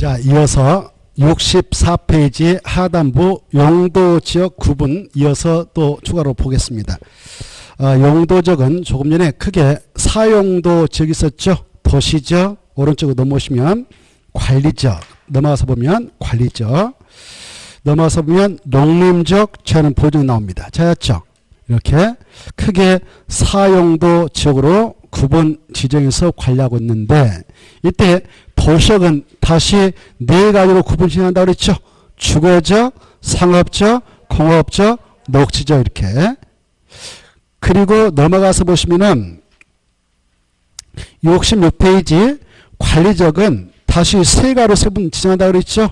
자, 이어서 64페이지 하단부 용도지역 구분 이어서 또 추가로 보겠습니다. 용도적은 조금 전에 크게 사용도지역이 있었죠. 도시적, 오른쪽으로 넘어오시면 관리적, 넘어가서 보면 관리적, 넘어가서 보면 농림적, 자연 보존이 나옵니다. 자였죠. 이렇게 크게 사용도 지역으로 구분 지정해서 관리하고 있는데, 이때 도시역은 다시 네 가지로 구분 진행한다고 그랬죠. 주거적, 상업적, 공업적, 녹지적 이렇게. 그리고 넘어가서 보시면은 66페이지 관리적은 다시 세 가지로 세분 지정한다고 그랬죠.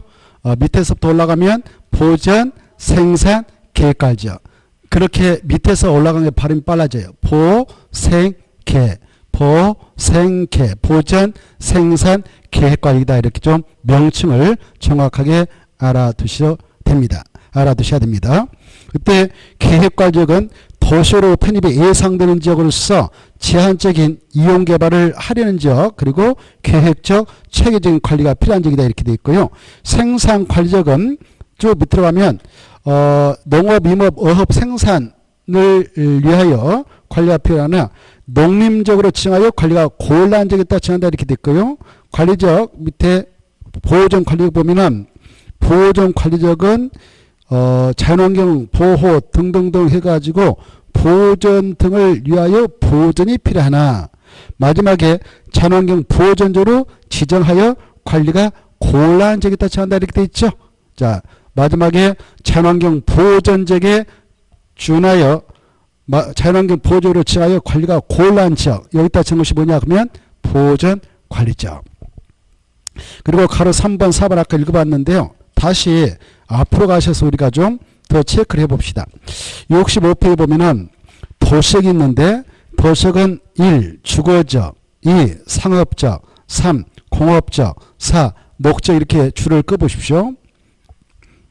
밑에서부터 올라가면 보전, 생산, 계획관리적. 그렇게 밑에서 올라가는 게 발음이 빨라져요. 보, 생, 계. 보, 생, 계. 보전, 생산, 계획관리다. 이렇게 좀 명칭을 정확하게 알아두셔야 됩니다. 그때 계획관리적은 도시로 편입이 예상되는 지역으로서 제한적인 이용개발을 하려는 지역, 그리고 계획적, 체계적인 관리가 필요한 지역이다. 이렇게 되어 있고요. 생산관리적은 쭉 밑으로 가면 농업, 임업, 어업 생산을 위하여 관리가 필요하나 농림적으로 지정하여 관리가 곤란한 지역에 따라 지정한다. 이렇게 되어 있고요. 관리적 밑에 보호전 관리적 보면은 보호전 관리적은 자연환경 보호 등등등 해가지고 보존 등을 위하여 보존이 필요하나 마지막에 자연환경 보존적으로 지정하여 관리가 곤란한 지역에 따라 지정한다. 이렇게 되어 있죠. 자, 마지막에 자연환경 보존적에 준하여 자연환경 보존으로 지정하여 관리가 곤란한 지역, 여기다 적은 것이 뭐냐 그러면 보존관리적. 그리고 가로 3번 4번 아까 읽어봤는데요. 다시 앞으로 가셔서 우리가 좀 더 체크를 해봅시다. 65페이지 보면은 도시역이 있는데 도시역은 1. 주거적, 2. 상업적, 3. 공업적, 4. 녹적 이렇게 줄을 꺼보십시오.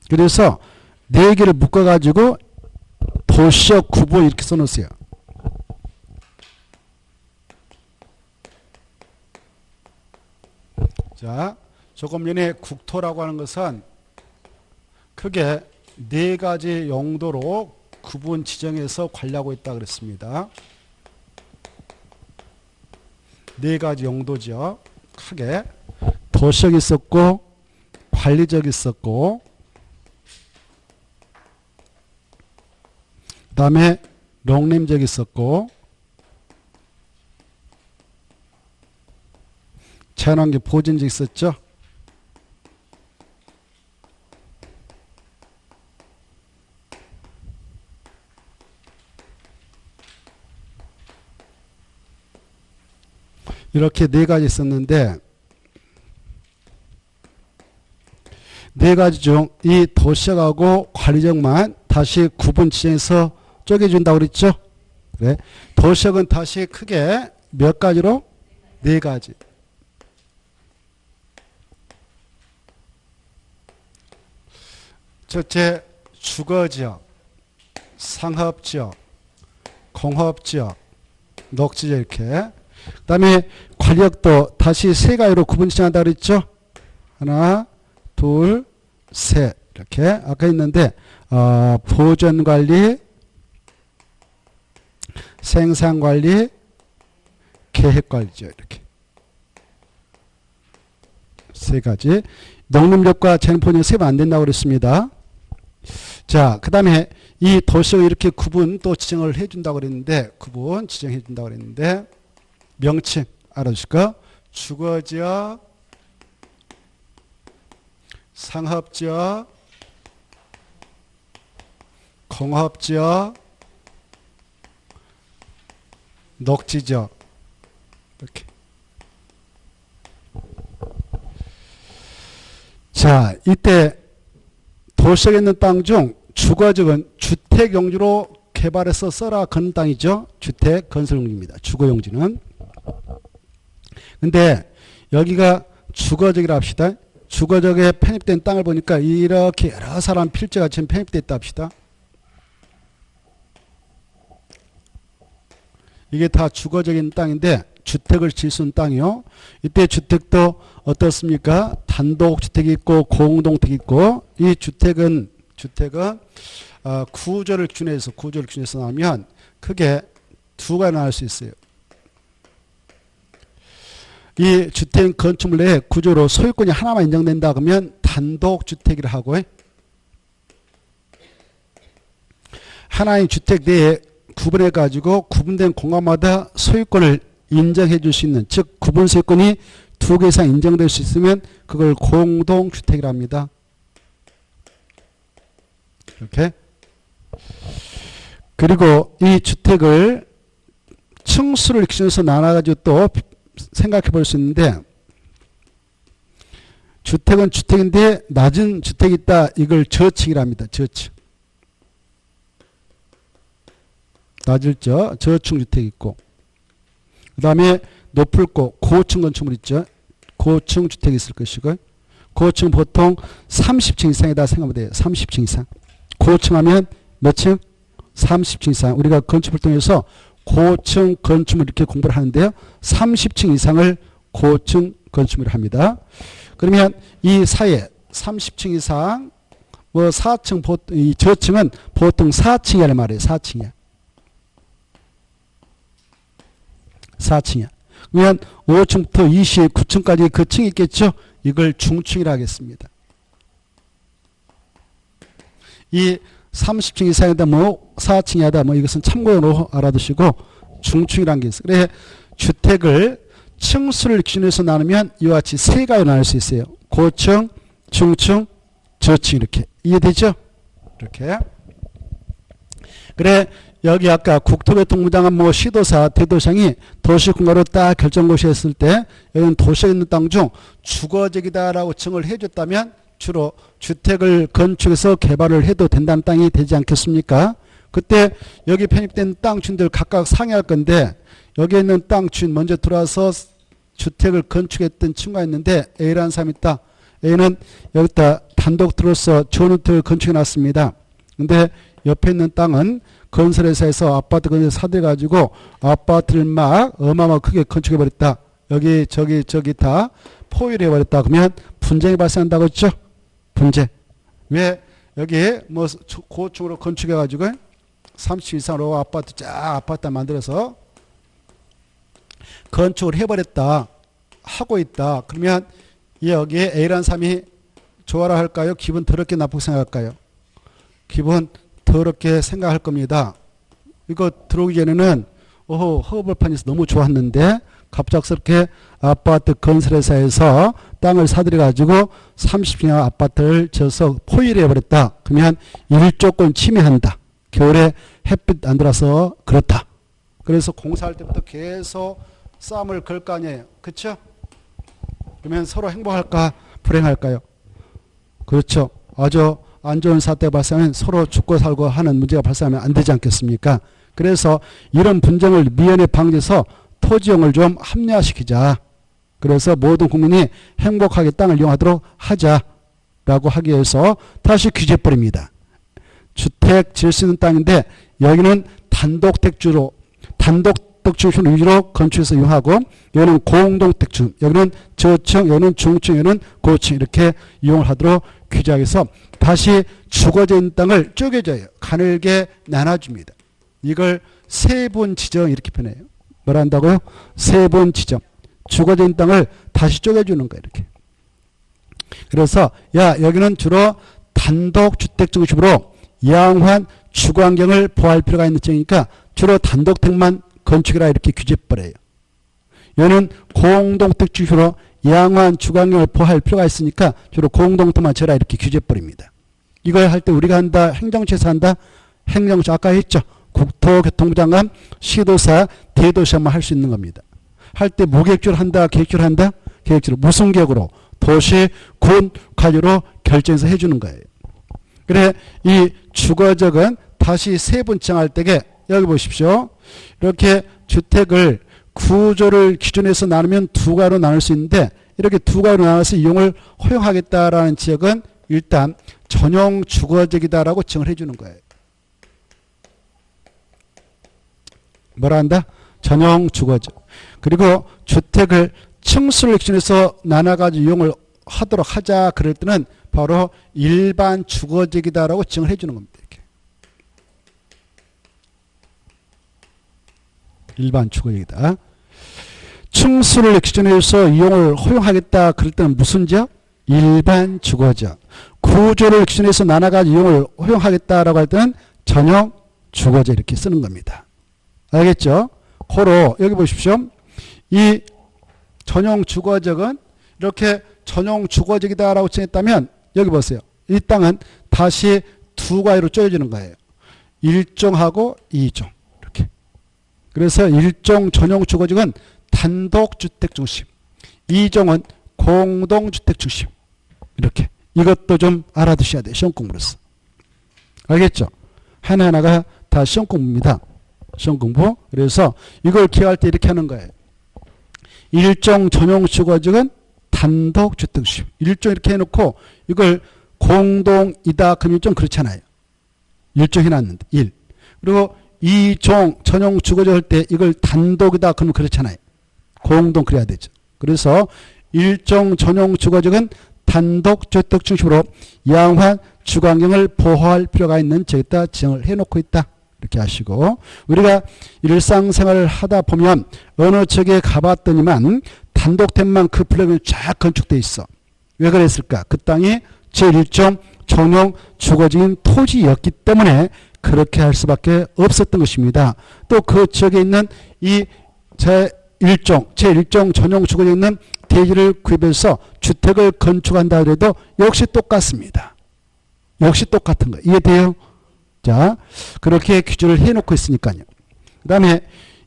그래서 네 개를 묶어가지고 도시역 구분 이렇게 써놓으세요. 자, 조금 전에 국토라고 하는 것은 크게 네 가지 용도로 구분 지정해서 관리하고 있다 그랬습니다. 네 가지 용도죠. 크게 도시적 있었고 관리적 있었고 그 다음에 농림적 있었고 자연환경 보존적 있었죠. 이렇게 네 가지 있었는데 네 가지 중 이 도시적하고 관리적만 다시 구분 지정해서 쪼개준다고 그랬죠. 그래. 도시적은 다시 크게 몇 가지로? 네 가지. 첫째, 주거지역, 상업지역, 공업지역, 녹지지역 이렇게. 그 다음에 관리역도 다시 세 가지로 구분 지정한다고 그랬죠. 하나, 둘, 셋 이렇게 아까 있는데 보존관리, 생산관리, 계획관리죠. 이렇게 세 가지. 농림적과 자연보존 세면 안 된다고 그랬습니다. 자, 그 다음에 이 도시를 이렇게 구분 또 지정을 해준다고 그랬는데 구분 지정해 준다고 그랬는데 명칭 알아주실까? 주거지역, 상업지역, 공업지역, 녹지지역 이렇게. 자, 이때 도시역에 있는 땅 중 주거지역은 주택용지로 개발해서 써라 건 땅이죠. 주택 건설용지입니다. 주거용지는. 근데 여기가 주거적이라 합시다. 주거적에 편입된 땅을 보니까 이렇게 여러 사람 필지가 지금 편입됐다 합시다. 이게 다 주거적인 땅인데 주택을 지을 수 있는 땅이요. 이때 주택도 어떻습니까? 단독주택이 있고 공동택이 있고 이 주택은 구조를 기준해서 나면 크게 두 가지 나눌 수 있어요. 이 주택 건축물 내에 구조로 소유권이 하나만 인정된다 그러면 단독주택이라 하고 하나의 주택 내에 구분해 가지고 구분된 공간마다 소유권을 인정해 줄 수 있는 즉 구분 소유권이 두 개 이상 인정될 수 있으면 그걸 공동주택이라 합니다. 이렇게. 그리고 이 주택을 층수를 기준해서 나눠가지고 또 생각해 볼 수 있는데 주택은 주택인데 낮은 주택이 있다. 이걸 저층이라 합니다. 저층. 낮을 저층 주택이 있고 그 다음에 높을 고층 건축물 있죠. 고층 주택이 있을 것이고 고층 보통 30층 이상이다 생각하면 돼요. 30층 이상. 고층 하면 몇 층? 30층 이상. 우리가 건축을 통해서 고층 건축물 이렇게 공부를 하는데요. 30층 이상을 고층 건축물을 합니다. 그러면 이 사이에 30층 이상 뭐 4층 이 저층은 보통 4층이라는 말이에요. 4층이야. 4층이야. 그러면 5층부터 29층까지 그 층이 있겠죠. 이걸 중층이라 하겠습니다. 이 30층 이상이다 뭐 4층이다 뭐 이것은 참고로 알아두시고 중층이라는 게 있어요. 그래 주택을 층수를 기준해서 나누면 이와 같이 세 가지로 나눌 수 있어요. 고층, 중층, 저층 이렇게. 이해되죠? 이렇게. 그래 여기 아까 국토교통부장은 뭐 시도사, 대도시장이 도시공가로 딱 결정고시했을 때 여기는 도시에 있는 땅 중 주거지이다라고 칭을 해줬다면 주로 주택을 건축해서 개발을 해도 된다는 땅이 되지 않겠습니까? 그때 여기 편입된 땅 주인들 각각 상의할 건데 여기에 있는 땅 주인 먼저 들어와서 주택을 건축했던 친구가 있는데 A라는 사람이 있다. A는 여기다 단독 들어서 전원주택을 건축해 놨습니다. 근데 옆에 있는 땅은 건설회사에서 아파트 건설 사들여가지고 아파트를 막 어마어마하게 크게 건축해버렸다. 여기 저기 다 포위해버렸다. 그러면 분쟁이 발생한다고 했죠? 분쟁. 왜 여기 뭐 고층으로 건축해가지고 30 이상으로 아파트 만들어서 건축을 해버렸다. 하고 있다. 그러면 여기에 A라는 사람이 좋아라 할까요? 기분 더럽게 나쁘게 생각할까요? 기분 더럽게 생각할 겁니다. 이거 들어오기 전에는 허벌판에서 너무 좋았는데 갑작스럽게 아파트 건설회사에서 땅을 사들여가지고 30평 아파트를 져서 포위를 해버렸다. 그러면 일조권 침해한다. 겨울에 햇빛 안 들어서 그렇다. 그래서 공사할 때부터 계속 싸움을 걸 거 아니에요. 그렇죠? 그러면 서로 행복할까 불행할까요? 그렇죠. 아주 안 좋은 사태가 발생하면 서로 죽고 살고 하는 문제가 발생하면 안 되지 않겠습니까? 그래서 이런 분쟁을 미연에 방지해서 토지용을 좀 합리화시키자. 그래서 모든 국민이 행복하게 땅을 이용하도록 하자라고 하기 위해서 다시 규제버립니다. 주택 지을 수 있는 땅인데 여기는 단독택주로 위주로 건축해서 이용하고 여기는 공동택주, 여기는 저층, 여기는 중층, 여기는 고층 이렇게 이용을 하도록 규제해서 다시 주거져 있는 땅을 쪼개져요. 가늘게 나눠줍니다. 이걸 세분 지정 이렇게 표현해요. 뭐라 한다고요? 세분 지정. 주거져 있는 땅을 다시 쪼개주는 거예요. 이렇게. 그래서 여기는 주로 단독주택 중심으로 양호한 주거환경을 보호할 필요가 있는 지역이니까 주로 단독택만 건축이라 이렇게 규제버려요. 여기는 공동택 중심으로 양호한 주거환경을 보호할 필요가 있으니까 주로 공동택만 지어라 이렇게 규제버립니다. 이걸 할 때 우리가 한다. 행정처에서 한다. 행정처 아까 했죠. 국토교통부 장관, 시도사, 대도시장만 할 수 있는 겁니다. 할 때 무계획적으로 한다. 계획적으로 한다. 계획적으로. 무슨 계획으로? 도시, 군, 관리로 결정해서 해주는 거예요. 그래 이 주거적은 다시 세분 지정할 때에 여기 보십시오. 이렇게 주택을 구조를 기준해서 나누면 두 가지로 나눌 수 있는데 이렇게 두 가지로 나눠서 이용을 허용하겠다라는 지역은 일단 전용 주거지이다라고 지정을 해주는 거예요. 뭐라 한다? 전용 주거지. 그리고 주택을 층수를 기준해서 나눠가지고 이용을 하도록 하자 그럴 때는 바로 일반 주거지역이다라고 지정을 해주는 겁니다. 이렇게. 일반 주거지역이다. 층수를 기준해서 이용을 허용하겠다 그럴 때는 무슨 지역? 일반 주거지역. 구조를 기준해서 나눠가지고 이용을 허용하겠다라고 할 때는 전용 주거지역 이렇게 쓰는 겁니다. 알겠죠? 고로 여기 보십시오. 이 전용 주거지역은 이렇게 전용 주거지역이다라고 정했다면 여기 보세요. 이 땅은 다시 두 가지로 쪼여지는 거예요. 1종하고 2종 이렇게. 그래서 1종 전용 주거지역은 단독주택 중심, 2종은 공동주택 중심 이렇게. 이것도 좀 알아두셔야 돼요. 시험 공부로서. 알겠죠? 하나하나가 다 시험 공부입니다. 시험 공부. 그래서 이걸 기억할 때 이렇게 하는 거예요. 1종 전용 주거지역은 단독주택 중심. 1종 이렇게 해놓고 이걸 공동이다 그러면 좀 그렇잖아요. 1종 해놨는데 1. 그리고 2종 전용 주거지역 할 때 이걸 단독이다 그러면 그렇잖아요. 공동 그래야 되죠. 그래서 1종 전용 주거지역은 단독주택 중심으로 양호한 주거환경을 보호할 필요가 있는 지역이다 지정을 해놓고 있다. 이렇게 하시고, 우리가 일상생활을 하다 보면 어느 지역에 가봤더니만 단독택만 그 플랫폼이 쫙 건축돼 있어. 왜 그랬을까? 그 땅이 제1종 전용 주거지인 토지였기 때문에 그렇게 할 수밖에 없었던 것입니다. 또 그 지역에 있는 이 제1종 전용 주거지에 있는 대지를 구입해서 주택을 건축한다 해도 역시 똑같습니다. 역시 똑같은 거. 이해돼요? 자, 그렇게 규정을 해놓고 있으니까요. 그 다음에,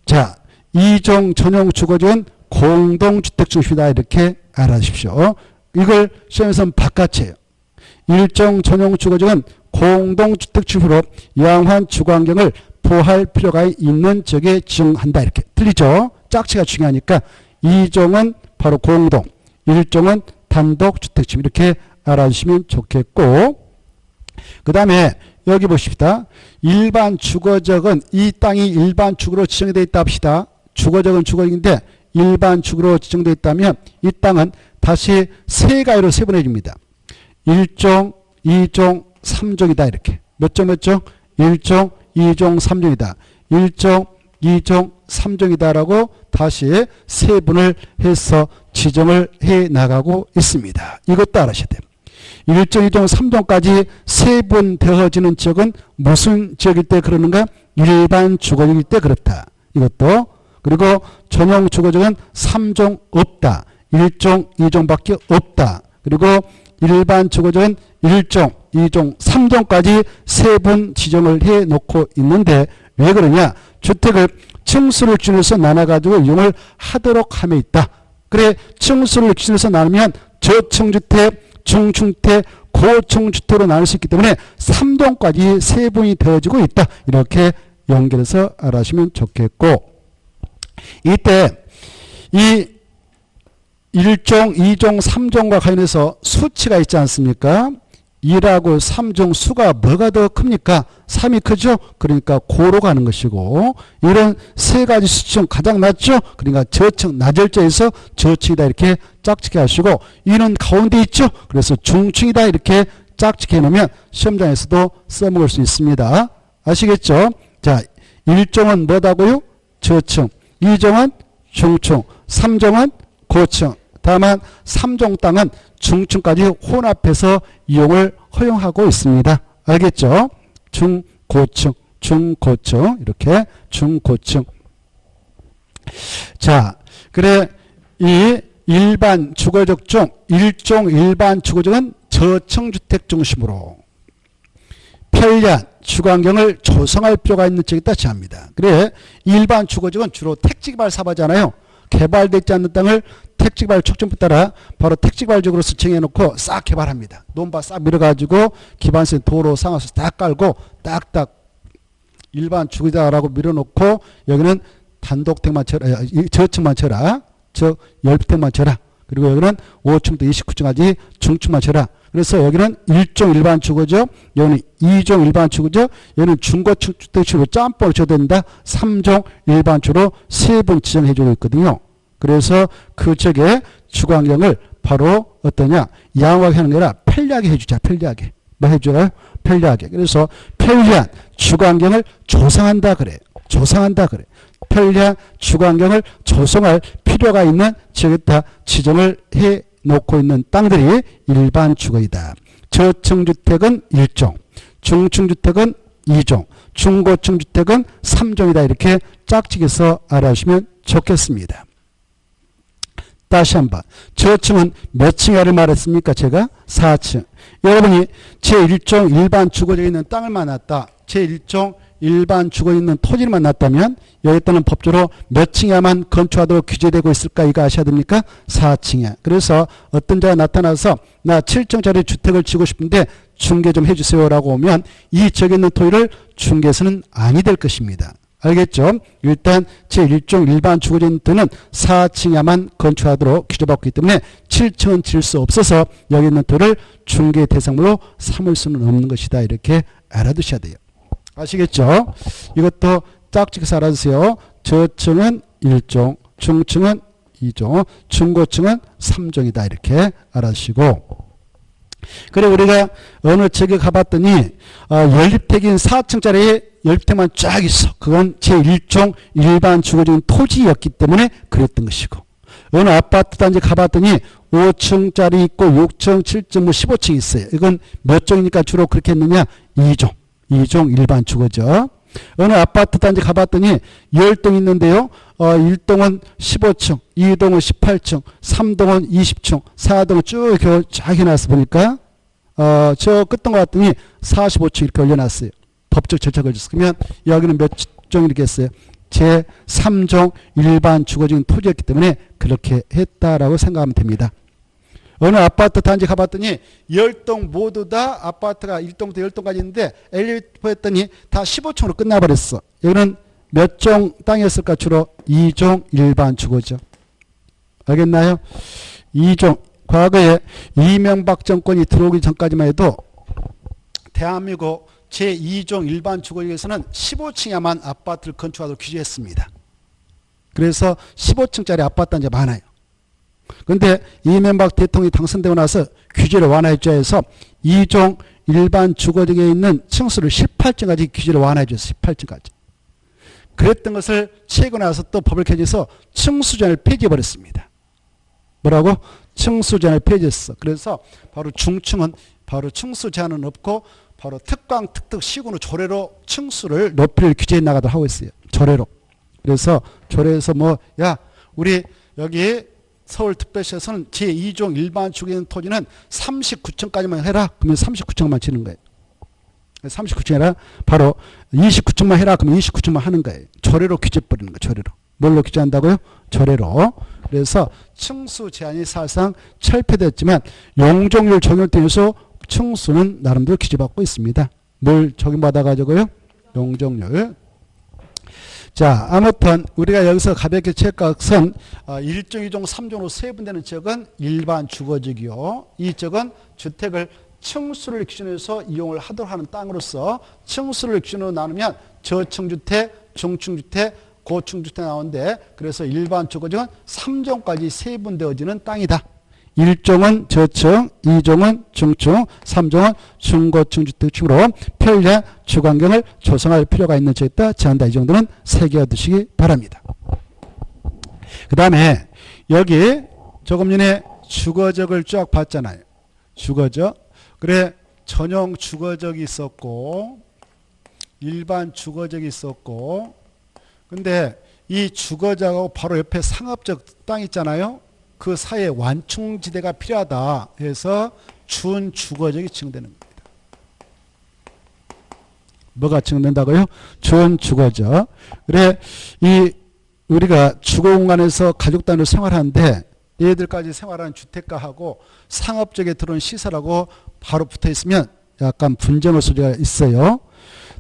자, 2종 전용 주거지는 공동주택 중심이다. 이렇게 알아주십시오. 이걸 시험에서는 바깥이에요. 1종 전용 주거지는 공동주택 중심으로 양호한 주거환경을 보호할 필요가 있는 지역에 지정한다. 이렇게. 틀리죠? 짝지가 중요하니까 2종은 바로 공동, 1종은 단독주택 중심 이렇게 알아주시면 좋겠고, 그 다음에 여기 보십시다. 일반 주거지역은 이 땅이 일반 주거로 지정이 되어 있다 합시다. 주거지역은 주거지역인데 일반 주거로 지정되어 있다면 이 땅은 다시 세 가지로 세분해집니다. 1종, 2종, 3종이다 이렇게. 몇 종 몇 종? 1종, 2종, 3종이다. 1종, 2종, 3종이다라고 다시 세분을 해서 지정을 해 나가고 있습니다. 이것도 알아셔야 돼요. 1종, 2종, 3종까지 세분되어지는 지역은 무슨 지역일 때 그러는가? 일반 주거지역일 때 그렇다. 이것도. 그리고 전용 주거지역은 3종 없다. 1종, 2종밖에 없다. 그리고 일반 주거지역은 1종, 2종, 3종까지 세분 지정을 해 놓고 있는데 왜 그러냐? 주택을 층수를 기준해서 나눠가지고 이용을 하도록 함에 있다. 그래, 층수를 기준해서 나누면 저층주택, 중층주택, 고층주택으로 나눌 수 있기 때문에 3종까지 세분이 되어지고 있다. 이렇게 연결해서 알아주시면 좋겠고, 이때 이 1종, 2종, 3종과 관련해서 수치가 있지 않습니까? 2하고 3종 수가 뭐가 더 큽니까? 3이 크죠? 그러니까 고로 가는 것이고, 이런 세 가지 수치 중 가장 낮죠? 그러니까 저층, 낮을 때에서 저층이다 이렇게 짝짓게 하시고, 2는 가운데 있죠? 그래서 중층이다 이렇게 짝짓게 해놓으면 시험장에서도 써먹을 수 있습니다. 아시겠죠? 자, 1종은 뭐다고요? 저층, 2종은 중층, 3종은 고층. 다만 3종 땅은 중층까지 혼합해서 이용을 허용하고 있습니다. 알겠죠? 중고층, 중고층 이렇게 중고층. 자, 그래 이 일반 주거지역 중 1종 일반 주거지역은 저층주택 중심으로 편리한 주거환경을 조성할 필요가 있는 지역이다 제합니다. 그래 일반 주거지역은 주로 택지개발 사업하잖아요. 개발되지 않는 땅을 택지개발 촉진법 따라 바로 택지개발적으로 지정해놓고 싹 개발합니다. 논밭 싹 밀어가지고 기반세 도로 상하수 딱 깔고 딱딱 일반 주거지다라고 밀어놓고 여기는 단독택만 쳐라, 저층만 쳐라, 저 10평만 쳐라. 그리고 여기는 5층부터 29층까지 중층만 쳐라. 그래서 여기는 1종 일반 주거지역, 여기는 2종 일반 주거지역, 여기는 중고층 주택지로 짬뽕을 줘야 된다. 3종 일반 주로 세 번 지정해 주고 있거든요. 그래서 그 지역의 주거환경을 바로 어떠냐? 양호하게 하는 게 아니라 편리하게 해주자. 편리하게. 뭐 해줘요? 편리하게. 그래서 편리한 주거환경을 조성한다 그래. 조성한다 그래. 편리한 주거환경을 조성할 필요가 있는 지역에다 지정을 해놓고 있는 땅들이 일반 주거이다. 저층주택은 1종, 중층주택은 2종, 중고층주택은 3종이다. 이렇게 짝짓기해서 알아주시면 좋겠습니다. 다시 한번. 저층은 몇 층이라를 말했습니까? 제가 4층. 여러분이 제1종 일반 주거지에 있는 땅을 만났다. 제1종 일반 주거에 있는 토지를 만났다면 여기에 따른 법적으로 몇 층이야만 건축하도록 규제되고 있을까? 이거 아셔야 됩니까? 4층이야. 그래서 어떤 자가 나타나서 나 7층짜리 주택을 지고 싶은데 중개 좀 해주세요 라고 오면 이 지역에 있는 토지를 중개해서는 아니 될 것입니다. 알겠죠? 일단 제1종 일반 주거지에 있는 토지는 4층이야만 건축하도록 규제받고 있기 때문에 7층은 질 수 없어서 여기 있는 토지를 중개 대상으로 삼을 수는 없는 것이다. 이렇게 알아두셔야 돼요. 아시겠죠? 이것도 짝짓기해서 알아두세요. 저층은 1종, 중층은 2종, 중고층은 3종이다. 이렇게 알아두시고. 그래 우리가 어느 지역에 가봤더니 연립택인 4층짜리 연립택만 쫙 있어. 그건 제1종 일반 주거적인 토지였기 때문에 그랬던 것이고, 어느 아파트 단지 가봤더니 5층짜리 있고 6층, 7층, 뭐 15층 있어요. 이건 몇 종이니까 주로 그렇게 했느냐? 2종. 2종 일반 주거죠. 어느 아파트 단지 가봤더니 10동 있는데요. 1동은 15층, 2동은 18층, 3동은 20층, 4동은 쭉 이렇게 쫙 해놨어 보니까 저 끝동 갔더니 45층 이렇게 올려놨어요. 법적 절차가 걸렸어. 그러면 여기는 몇 종이겠어요? 제3종 일반 주거적인 토지였기 때문에 그렇게 했다라고 생각하면 됩니다. 어느 아파트 단지 가봤더니 10동 모두 다 아파트가 1동부터 10동까지 있는데 엘리베이터 했더니 다 15층으로 끝나버렸어. 여기는 몇 종 땅이었을까? 주로 2종 일반 주거죠. 알겠나요? 2종. 과거에 이명박 정권이 들어오기 전까지만 해도 대한민국 제2종 일반 주거지에서는 15층야만 아파트를 건축하도록 규제했습니다. 그래서 15층짜리 아파트 단지가 많아요. 그런데 이명박 대통령이 당선되고 나서 규제를 완화해줘야 해서 2종 일반 주거지에 있는 층수를 18층까지 규제를 완화해줬어요. 18층까지. 그랬던 것을 최근에 와서 또 법을 개정해서 층수제한을 폐지해버렸습니다. 뭐라고? 층수제한을 폐지했어. 그래서 바로 중층은 바로 층수제한은 없고 바로 특강, 특특, 시군의 조례로 층수를 높이를 규제해 나가도록 하고 있어요. 조례로. 그래서 조례에서 우리 여기 서울특별시에서는 제2종 일반 주거에 있는 토지는 39층까지만 해라. 그러면 39층만 치는 거예요. 39층 해라. 바로 29층만 해라. 그러면 29층만 하는 거예요. 조례로 규제해버리는 거예요. 조례로. 뭘로 규제한다고요? 조례로. 그래서 층수 제한이 사실상 철폐됐지만 용적률 적용을 통해서 층수는 나름대로 규제받고 있습니다. 뭘 적용받아가지고요? 용적률. 자, 아무튼 우리가 여기서 가볍게 체크한 것은 1종, 2종, 3종으로 세분되는 지역은 일반 주거지이요. 이 지역은 주택을 층수를 기준으로 이용을 하도록 하는 땅으로서 층수를 기준으로 나누면 저층주택, 중층주택, 고층주택 나오는데 그래서 일반 주거지역은 3종까지 세분되어지는 땅이다. 1종은 저층, 2종은 중층, 3종은 중고층 주택층으로 편리한 주거환경을 조성할 필요가 있는 지역이다. 제한다. 이 정도는 새겨 두시기 바랍니다. 그 다음에 여기 조금 전에 주거적을 쫙 봤잖아요. 주거적. 그래 전용 주거적이 있었고 일반 주거적이 있었고 근데 이 주거적하고 바로 옆에 상업적 땅 있잖아요. 그 사이에 완충지대가 필요하다 해서 준주거적이 지정되는 겁니다. 뭐가 지정된다고요? 준주거적. 그래 우리가 주거공간에서 가족 단위로 생활하는데 얘들까지 생활하는 주택가하고 상업적에 들어온 시설하고 바로 붙어 있으면 약간 분쟁의 소지가 있어요.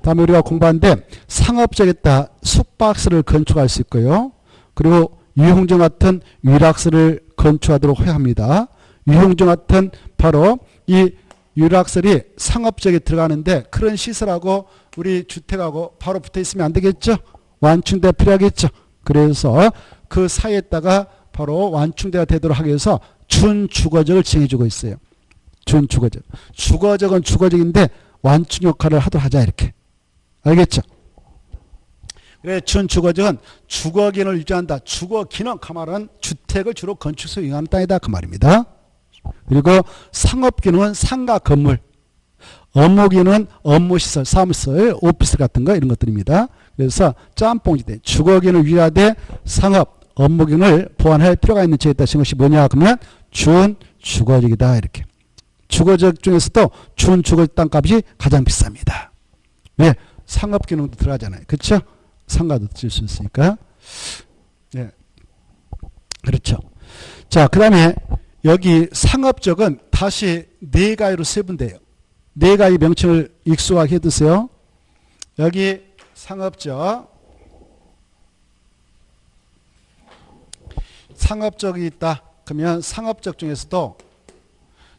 다음에 우리가 공부하는데 상업적에다 숙박시를 건축할 수 있고요. 그리고 유흥정 같은 위락시를 건축하도록 해야 합니다. 유흥정 같은 바로 이 유락설이 상업적에 들어가는데 그런 시설하고 우리 주택하고 바로 붙어 있으면 안 되겠죠. 완충대가 필요하겠죠. 그래서 그 사이에다가 바로 완충대가 되도록 하기 위해서 준주거적을 지정해주고 있어요. 준주거적. 주거적은 주거적인데 완충 역할을 하도록 하자 이렇게. 알겠죠? 그래 준주거적은 주거기능을 유지한다. 주거기능 그 말은 주택을 주로 건축에서 이용하는 땅이다 그 말입니다. 그리고 상업기능은 상가 건물, 업무기능은 업무시설, 사무실, 오피스 같은 거 이런 것들입니다. 그래서 짬뽕지대 주거기능을 유지하되 상업, 업무기능을 보완할 필요가 있는 지역에 따른 것이 뭐냐 그러면 준주거적이다 이렇게. 주거적 중에서도 준주거적 땅값이 가장 비쌉니다. 왜? 상업기능도 들어가잖아요. 그렇죠? 상가도 질 수 있으니까. 네. 그렇죠. 자, 그 다음에 여기 상업적은 다시 네 가지로 세분돼요. 네 가지 명칭을 익숙하게 해두세요. 여기 상업적. 상업적이 있다. 그러면 상업적 중에서도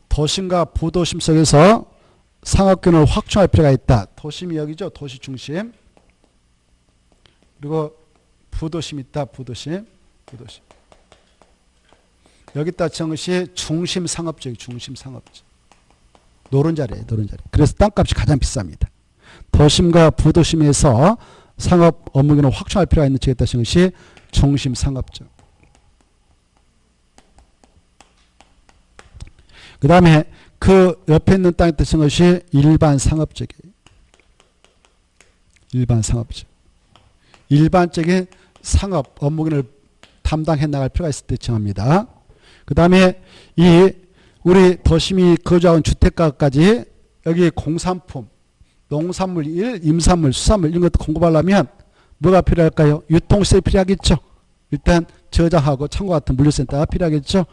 도심과 부도심 속에서 상업균을 확충할 필요가 있다. 도심이 여기죠. 도시 중심. 그리고 부도심 있다. 부도심. 여기다 정시 중심 상업적이 중심 상업적. 노른자리예요. 노른자리. 그래서 땅값이 가장 비쌉니다. 도심과 부도심에서 상업 업무균을 확충할 필요가 있는 지역에 따른 것이 중심 상업적. 그 다음에 그 옆에 있는 땅에 따른 것이 일반 상업적이에요. 일반 상업적. 일반적인 상업 업무균을 담당해 나갈 필요가 있을 때 정합니다. 그 다음에 이 우리 도심이 거주하는 주택가까지 여기 공산품, 농산물, 임산물, 수산물 이런 것도 공급하려면 뭐가 필요할까요? 유통시설이 필요하겠죠. 일단 저장하고 창고 같은 물류센터가 필요하겠죠.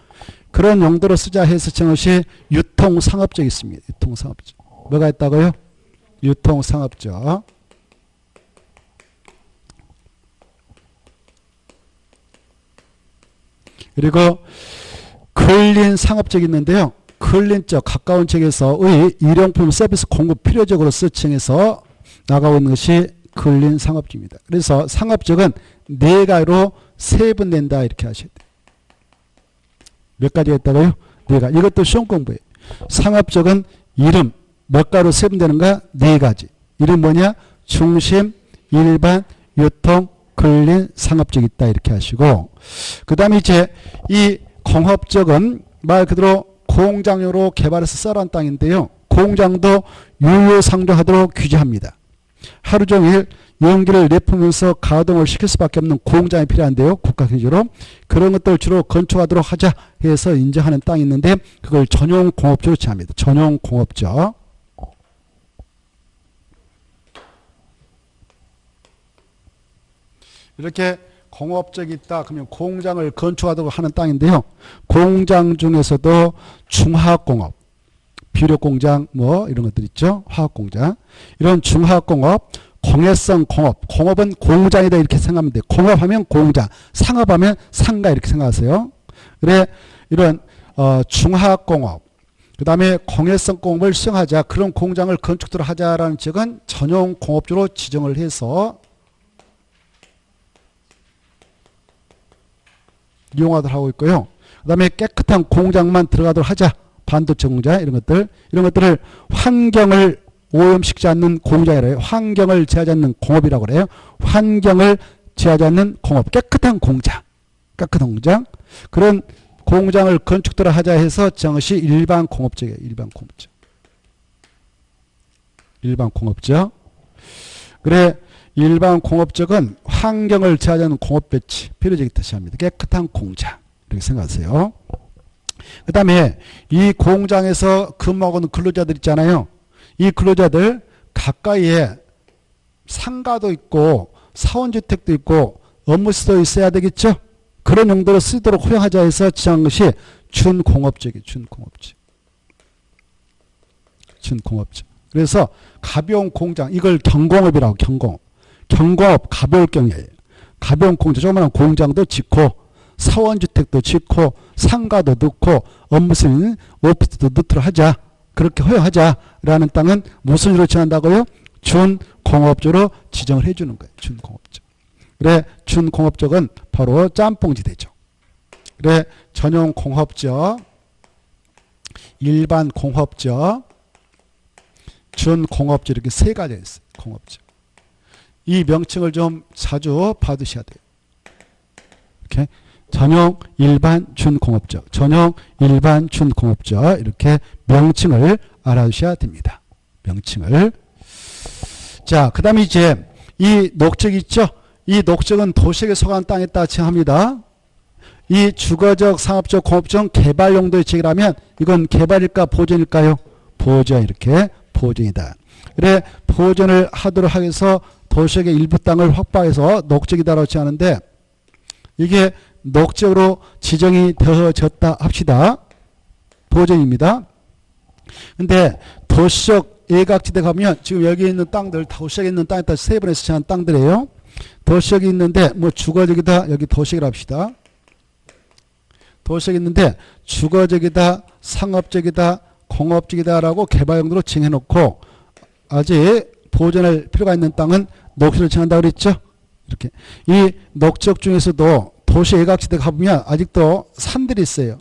그런 용도로 쓰자 해서 정것이 유통상업적이 있습니다. 유통상업적. 뭐가 있다고요? 유통상업적. 그리고 근린 상업적이 있는데요. 근린적 가까운 지역에서의 일용품 서비스 공급 필요적으로 서칭해서 나가고 있는 것이 근린 상업적입니다. 그래서 상업적은 네 가지로 세분된다 이렇게 하셔야 돼요. 몇 가지가 있다고요? 네 가지. 이것도 시험 공부예요. 상업적은 이름 몇 가지로 세분되는가? 네 가지. 이름 뭐냐? 중심, 일반, 유통, 근린, 상업적이 있다 이렇게 하시고 그 다음에 이제 이 공업적은 말 그대로 공장으로 개발해서 썰어한 땅인데요. 공장도 유효상종하도록 규제합니다. 하루 종일 연기를 내뿜으면서 가동을 시킬 수밖에 없는 공장이 필요한데요. 국가경제로. 그런 것들 주로 건축하도록 하자 해서 인정하는 땅이 있는데 그걸 전용 공업적으로 제합니다. 전용 공업적. 이렇게 공업적이 있다. 그러면 공장을 건축하도록 하는 땅인데요. 공장 중에서도 중화학공업, 비료공장 뭐 이런 것들 있죠. 화학공장. 이런 중화학공업, 공해성 공업. 공업은 공장이다 이렇게 생각하면 돼요. 공업하면 공장, 상업하면 상가 이렇게 생각하세요. 그래 이런 중화학공업, 그 다음에 공해성 공업을 수행하자. 그런 공장을 건축토록 하자라는 지역은 전용 공업주로 지정을 해서 이용하도록 하고 있고요. 그 다음에 깨끗한 공장만 들어가도록 하자. 반도체 공장 이런 것들을 환경을 오염시키지 않는 공장이래요. 환경을 제하지 않는 공업이라고 그래요. 환경을 제하지 않는 공업. 깨끗한 공장. 깨끗한 공장. 그런 공장을 건축토록 하자 해서 정시 일반 공업적이에요. 일반 공업적. 일반 공업적. 그래 일반 공업적은 환경을 제하지 않는 공업 배치 필요적이 뜻합니다. 깨끗한 공장 이렇게 생각하세요. 그 다음에 이 공장에서 근무하고 있는 근로자들 있잖아요. 이 근로자들 가까이에 상가도 있고 사원주택도 있고 업무시설도 있어야 되겠죠. 그런 용도로 쓰도록 허용하자 해서 지정한 것이 준공업적이에요. 준공업적. 준공업적. 그래서 가벼운 공장 이걸 경공업이라고 경공업. 경공업 가벼울 경우에요. 가벼운 공장, 조그마한 공장도 짓고 사원주택도 짓고 상가도 넣고 업무시설인 오피스도 넣도록 하자. 그렇게 허용하자라는 땅은 무슨 일로 지정한다고요? 준공업적으로 지정을 해주는 거예요. 준공업적. 그래 준공업적은 바로 짬뽕지대죠. 그래 전용 공업적 일반 공업적, 준공업적 이렇게 세 가지가 있어요. 공업적. 이 명칭을 좀 자주 받으셔야 돼요. 이렇게 전용, 일반, 준공업적, 전용, 일반, 준공업적 이렇게 명칭을 알아두셔야 됩니다. 명칭을. 자, 그 다음에 이제 이 녹적 있죠? 이 녹적은 도시에 속한 땅에 따라 칭합니다. 이 주거적, 상업적, 공업적 개발 용도의 지역이라면 이건 개발일까 보존일까요? 보존, 이렇게 보존이다. 그래, 보존을 하도록 하기 위해서 도시의 일부 땅을 확보해서 녹적이다라고 칭하는데 이게 녹적으로 지정이 되어졌다 합시다. 보존입니다. 근데 도시적 예각지대 가면 지금 여기 있는 땅들, 도시역에 있는 땅에 따라 세 번에서 칭한 땅들이에요. 도시역이 있는데 뭐 주거적이다, 여기 도시역이라 합시다. 도시역이 있는데 주거적이다, 상업적이다, 공업적이다라고 개발용도로 칭해놓고 아직 보존할 필요가 있는 땅은 녹지를 칭한다고 그랬죠. 이렇게 이 녹적 중에서도 도시 예각지대 가보면 아직도 산들이 있어요.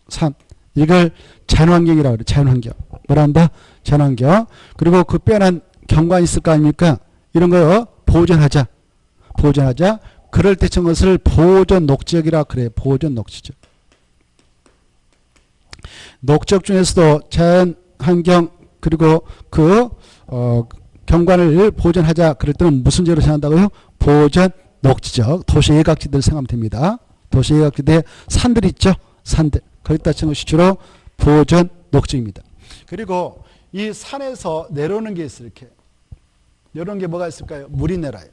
산. 이걸 자연환경이라고 그래요. 자연환경. 뭐라 한다? 자연환경. 그리고 그 빼난 경관이 있을 거 아닙니까? 이런 거 보존하자. 보존하자. 그럴 때 称것을 보존 녹지역이라 그래요. 보존 녹지역. 녹적 중에서도 자연환경 그리고 그 경관을 보존하자. 그럴 때는 무슨 지역으로 생각한다고요? 보존 녹지적. 도시 예각지대를 생각하면 됩니다. 도시 예각지대 산들 있죠? 산들. 거기다 친 것이 주로 보존 녹지입니다. 그리고 이 산에서 내려오는 게 있어요. 이렇게. 내려오는 게 뭐가 있을까요? 물이 내려요.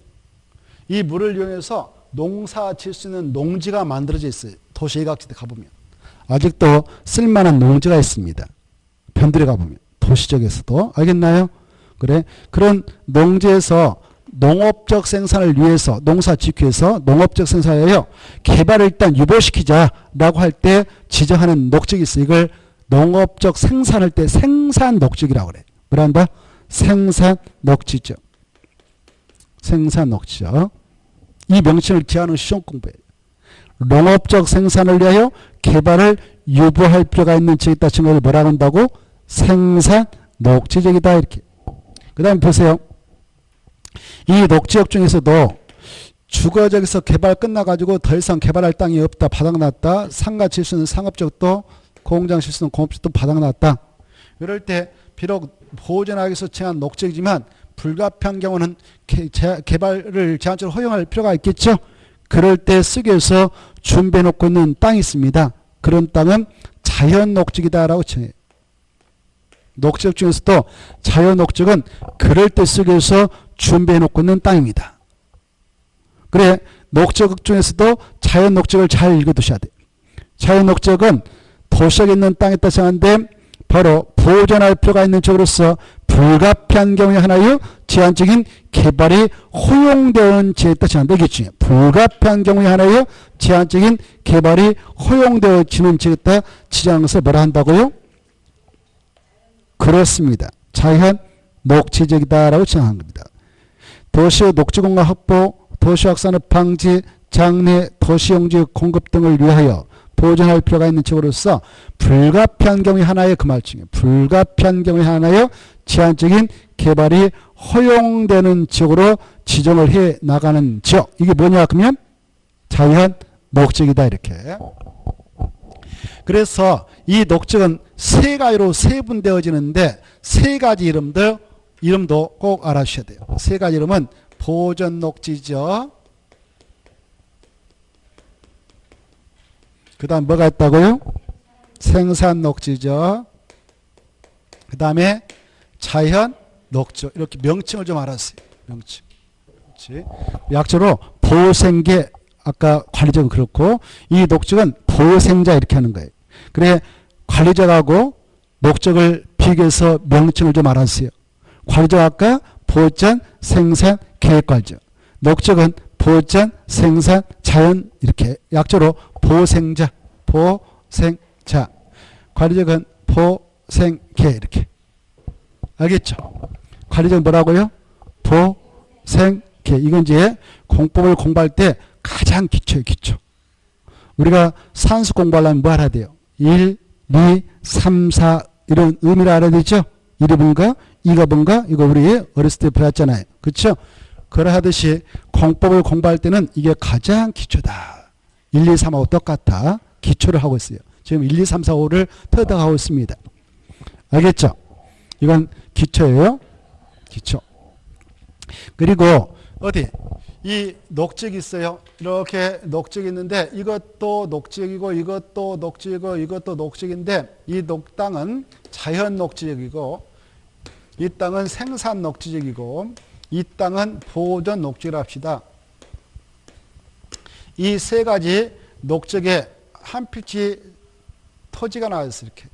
이 물을 이용해서 농사 질 수 있는 농지가 만들어져 있어요. 도시 예각지대 가보면. 아직도 쓸만한 농지가 있습니다. 변들에 가보면. 도시적에서도. 알겠나요? 그래. 그런 농지에서 농업적 생산을 위해서 농사 짓기 위해서 농업적 생산을 위하여 개발을 일단 유보시키자라고 할 때 지정하는 녹적이 있어요. 이걸 농업적 생산할 때 생산 녹적이라고 그래. 뭐라 한다? 생산 녹지적. 생산 녹지적. 이 명칭을 기하는 시험 공부예요. 농업적 생산을 위하여 개발을 유보할 필요가 있는 지역이 있다 친 것을 뭐라고 한다고? 생산 녹지적이다 이렇게. 그 다음에 보세요. 이 녹지역 중에서도 주거적에서 개발 끝나가지고 더 이상 개발할 땅이 없다. 바닥났다. 상가 칠 수 있는 상업적도 공장 칠 수 있는 공업적도 바닥났다. 이럴 때 비록 보존하기 위해서 칭한 녹지이지만 불가피한 경우는 개발을 제한적으로 허용할 필요가 있겠죠. 그럴 때 쓰기 위해서 준비해 놓고 있는 땅이 있습니다. 그런 땅은 자연녹지이다라고 칭해요. 녹지역 중에서도 자연녹지은 그럴 때 쓰기 위해서 준비해 놓고 있는 땅입니다. 그래, 녹지역 중에서도 자연녹지를 잘 읽어두셔야 돼요. 자연녹지은 도시역에 있는 땅에 따라 정하는데 바로 보존할 필요가 있는 지역으로서 불가피한 경우에 하나의 제한적인 개발이 허용되는 지역에 따라 정한다. 이게 중요해요. 불가피한 경우에 하나의 제한적인 개발이 허용되어지는 지역에 따라 지정한 것을 뭐라 한다고요? 그렇습니다. 자연 녹지적이다라고 지정한 겁니다. 도시의 녹지공간 확보, 도시 확산의 방지, 장래, 도시용지 공급 등을 위하여 보존할 필요가 있는 지역으로서 불가피한 경우에 하나의 그 말중에 불가피한 경우에 하나의 제한적인 개발이 허용되는 지역으로 지정을 해 나가는 지역. 이게 뭐냐 그러면 자연 녹지이다 이렇게. 그래서 이 녹지는 세 가지로 세분되어지는데 세 가지 이름도 꼭 알아주셔야 돼요. 세 가지 이름은 보존 녹지죠. 그 다음 뭐가 있다고요? 생산 녹지죠. 그 다음에 자연 녹지. 이렇게 명칭을 좀 알았어요. 명칭. 그렇지. 약자로 보생계, 아까 관리적은 그렇고 이 녹적은 보생자 이렇게 하는 거예요. 그래 관리적하고 녹적을 비교해서 명칭을 좀 알았어요. 관리적 아까 보전, 생산, 계획관리적. 녹적은 보전, 생산, 자연 이렇게 약자로 보생자, 보생자. 관리적은 보생계 이렇게. 알겠죠? 관리적은 뭐라고요? 보생계. 이건 이제 공법을 공부할 때 가장 기초예요. 기초. 우리가 산수 공부하려면 뭐 알아야 돼요? 1, 미, 3, 4 이런 의미를 알아야 되죠. 1이 뭔가 2가 뭔가 이거 우리 어렸을 때 배웠잖아요. 그렇죠? 그러하듯이 공법을 공부할 때는 이게 가장 기초다. 1, 2, 3하고 똑같아. 기초를 하고 있어요. 지금 1, 2, 3, 4, 5를 터득하고 있습니다. 알겠죠? 이건 기초예요. 기초. 그리고 어디 이 녹적이 있어요. 이렇게 녹적이 있는데 이것도 녹적이고 이것도 녹적이고 이것도 녹적인데 이 녹땅은 자연 녹지적이고 이 땅은 생산 녹지적이고 이 땅은 보존 녹지를 합시다. 이 세 가지 녹적에 한 필지 토지가 나와있어요. 이렇게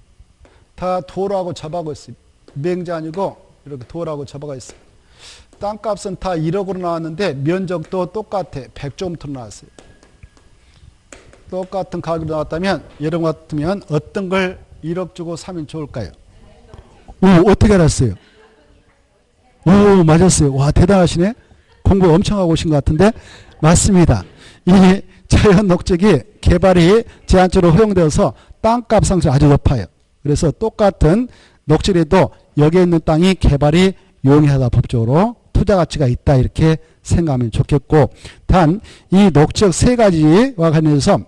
다 돌하고 접하고 있어요. 맹자 아니고 이렇게 돌하고 접하고 있어요. 땅값은 다 1억으로 나왔는데 면적도 똑같아. 100조부터 나왔어요. 똑같은 가격으로 나왔다면 여러분 같으면 어떤 걸 1억 주고 사면 좋을까요? 오, 어떻게 알았어요? 오, 맞았어요. 와, 대단하시네. 공부 엄청 하고 오신 것 같은데 맞습니다. 이 자연 녹적이 개발이 제한적으로 허용되어서 땅값 상승이 아주 높아요. 그래서 똑같은 녹지라도 여기에 있는 땅이 개발이 용이하다 법적으로 투자 가치가 있다 이렇게 생각하면 좋겠고 단 이 녹적 세 가지와 관련해서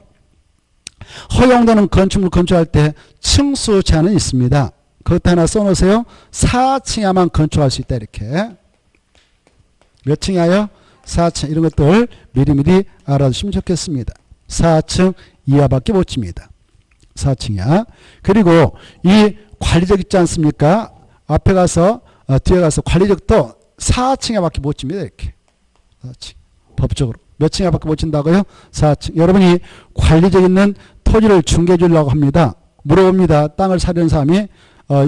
허용되는 건축물 건축할 때 층수 제한은 있습니다. 그것 하나 써놓으세요. 4층 이하만 건축할 수 있다 이렇게. 몇 층이하여? 4층. 이런 것들 미리미리 알아두시면 좋겠습니다. 4층 이하밖에 못 칩니다. 4층 이하. 그리고 이 관리적 있지 않습니까? 앞에 가서 뒤에 가서 관리적도 4층 이하밖에 못 칩니다. 이렇게. 4층. 법적으로. 몇 층 이하밖에 못 친다고요? 4층. 여러분이 관리적 있는 토지를 중개해 주려고 합니다. 물어봅니다. 땅을 사려는 사람이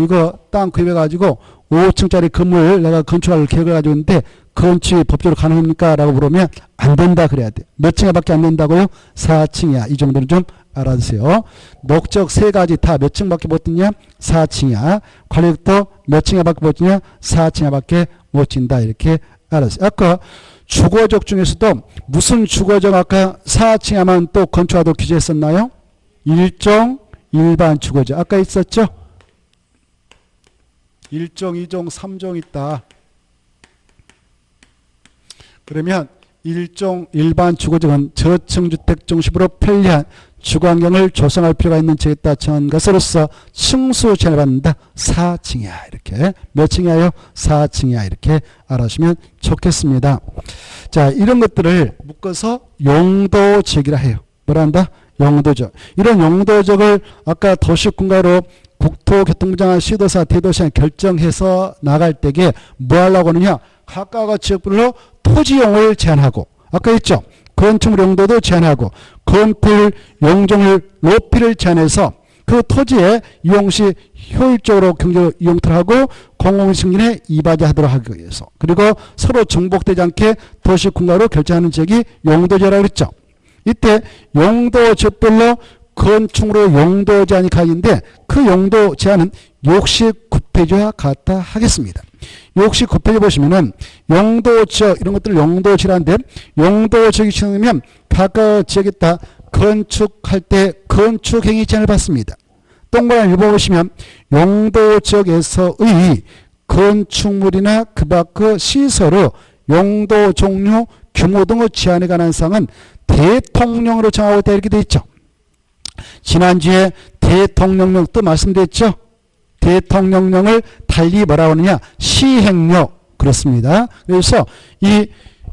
이거 땅 구입해가지고 5층짜리 건물 내가 건축할 계획을 가지고 있는데 건축이 법적으로 가능합니까? 라고 물으면 안 된다 그래야 돼. 몇 층밖에 안 된다고요? 4층이야. 이 정도는 좀 알아두세요. 녹적 세 가지 다 몇 층밖에 못 듣냐? 4층이야. 관리적도 몇 층밖에 못 듣냐? 4층밖에 못 진다. 이렇게 알았어요. 아까 주거적 중에서도 무슨 주거적 아까 4층에만 또 건축하도록 규제했었나요? 일종 일반 주거적. 아까 있었죠? 1종, 2종, 3종 있다. 그러면 1종 일반 주거적은 저층주택 중심으로 편리한 주거환경을 조성할 필요가 있는 지역에 따라 정한 것으로서 층수 제한을 받는다. 4층이야. 이렇게. 몇 층이야요? 4층이야. 이렇게 알아주시면 좋겠습니다. 자, 이런 것들을 묶어서 용도지역이라 해요. 뭐라 한다? 용도적. 이런 용도적을 아까 도시군가로 국토교통부 장관 시도사 대도시장 결정해서 나갈 때에 뭐 하려고 하느냐? 각각 지역별로 토지용을 제한하고 아까 했죠. 건축물 용도도 제한하고 건물 용적률 높이를 제한해서 그 토지의 이용 시 효율적으로 경제로 이용을 하고 공공승진에 이바지하도록 하기 위해서 그리고 서로 정복되지 않게 도시군가로 결정하는 지역이 용도지라고 그랬죠. 이때 용도 지역별로 건축물의 용도 제한이 가는데 그 용도 제한은 69페이지와 같다 하겠습니다. 69페이지 보시면은 용도 지역 이런 것들 용도 지역인데 용도 지역이 지정되면 각각 지역에 따라 건축할 때 건축행위 제한을 받습니다. 동그라미 읽어보시면 용도 지역에서의 건축물이나 그 밖의 시설의 용도 종류 규모 등의 제한에 관한 사항은 대통령으로 정하고 있다 이렇게 되어 있죠. 지난주에 대통령령 또 말씀드렸죠. 대통령령을 달리 뭐라고 하느냐 시행령 그렇습니다. 그래서 이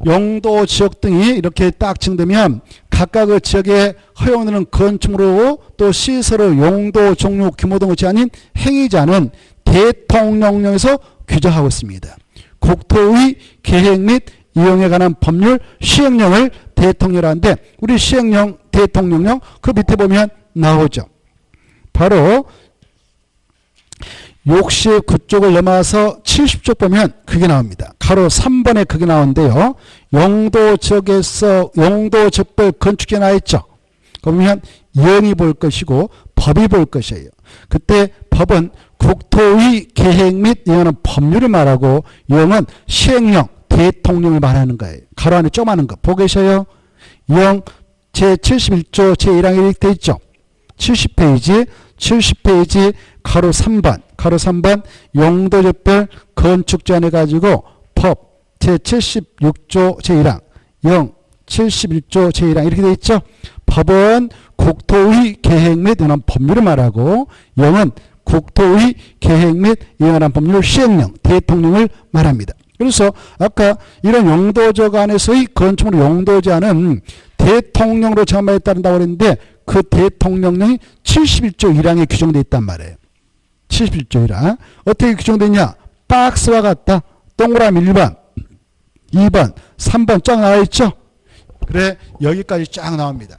용도 지역 등이 이렇게 딱 정되면 각각의 지역에 허용되는 건축물로 또 시설의 용도 종류 규모 등의 제한인 행위자는 대통령령에서 규정하고 있습니다. 국토의 계획 및 이용에 관한 법률 시행령을 대통령이라 하는데 우리 시행령 대통령령 그 밑에 보면 나오죠. 바로 69쪽을 넘어서 70쪽 보면 그게 나옵니다. 가로 3번에 그게 나오는데요. 용도 지역에서 용도 적별 건축에 나와 있죠. 그러면 영이 볼 것이고 법이 볼 것이에요. 그때 법은 국토의 계획 및 이용하는 법률을 말하고 영은 시행령 대통령을 말하는 거예요. 가로 안에 쪼마는 거 보고 계셔요. 영 제71조 제1항에 이렇게 되어 있죠. 70페이지 70페이지 가로 3번 용도적별 건축 제한해 가지고 법 제76조 제1항 0 71조 제1항 이렇게 돼 있죠. 법은 국토의 계획 및 관한 법률을 말하고 0은 국토의 계획 및 이에 관한 법률 시행령 대통령을 말합니다. 그래서 아까 이런 용도적 안에서의 건축물 용도 제한은 대통령으로 정함에 따른다고 그랬는데 그 대통령령이 71조 1항에 규정되어 있단 말이에요. 71조 1항. 어떻게 규정되냐? 박스와 같다. 동그라미 1번, 2번, 3번 쫙 나와 있죠? 그래, 여기까지 쫙 나옵니다.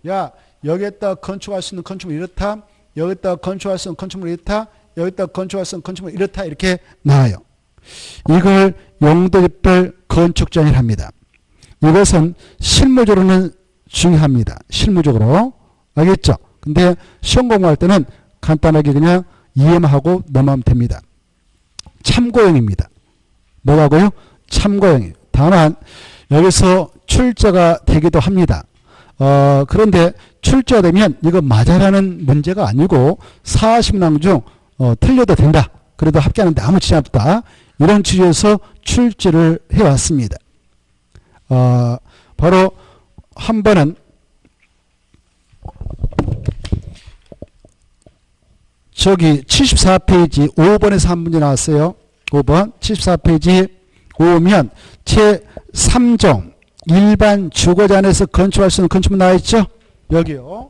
야, 여기에다 건축할 수 있는 건축물 이렇다. 여기에다 건축할 수 있는 건축물 이렇다. 여기에다 건축할 수 있는 건축물 이렇다. 이렇게 나와요. 이걸 용도별 건축 제한이라 합니다. 이것은 실무적으로는 중요합니다. 실무적으로. 알겠죠? 근데 시험 공부할 때는 간단하게 그냥 이해만 하고 넘어가면 됩니다. 참고용입니다. 뭐라고요? 참고용이에요. 다만 여기서 출제가 되기도 합니다. 그런데 출제가 되면 이거 맞아라는 문제가 아니고 40명 중 틀려도 된다. 그래도 합격하는데 아무 지장 없다. 이런 취지에서 출제를 해왔습니다. 바로 한 번은 저기 74페이지 5번에서 한 문제 나왔어요. 5번 74페이지 5면 제3종 일반 주거지 안에서 건축할 수 있는 건축물 나와 있죠. 여기요.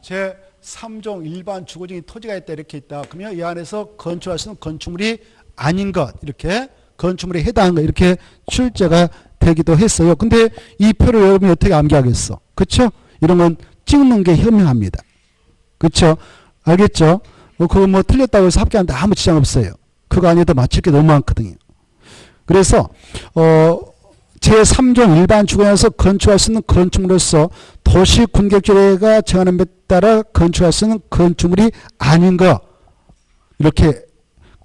제3종 일반 주거적인 토지가 있다 이렇게 있다. 그러면 이 안에서 건축할 수 있는 건축물이 아닌 것 이렇게 건축물에 해당한 것 이렇게 출제가 되기도 했어요. 근데 이 표를 여러분이 어떻게 암기하겠어? 그렇죠? 이런 건 찍는 게 현명합니다. 그렇죠? 알겠죠? 그거 뭐 틀렸다고 해서 합격하는데 아무 지장 없어요. 그거 아니어도 맞출 게 너무 많거든요. 그래서 제3종 일반 주거에서 건축할 수 있는 건축물로서 도시군객조례가 정하는 데 따라 건축할 수 있는 건축물이 아닌 거 이렇게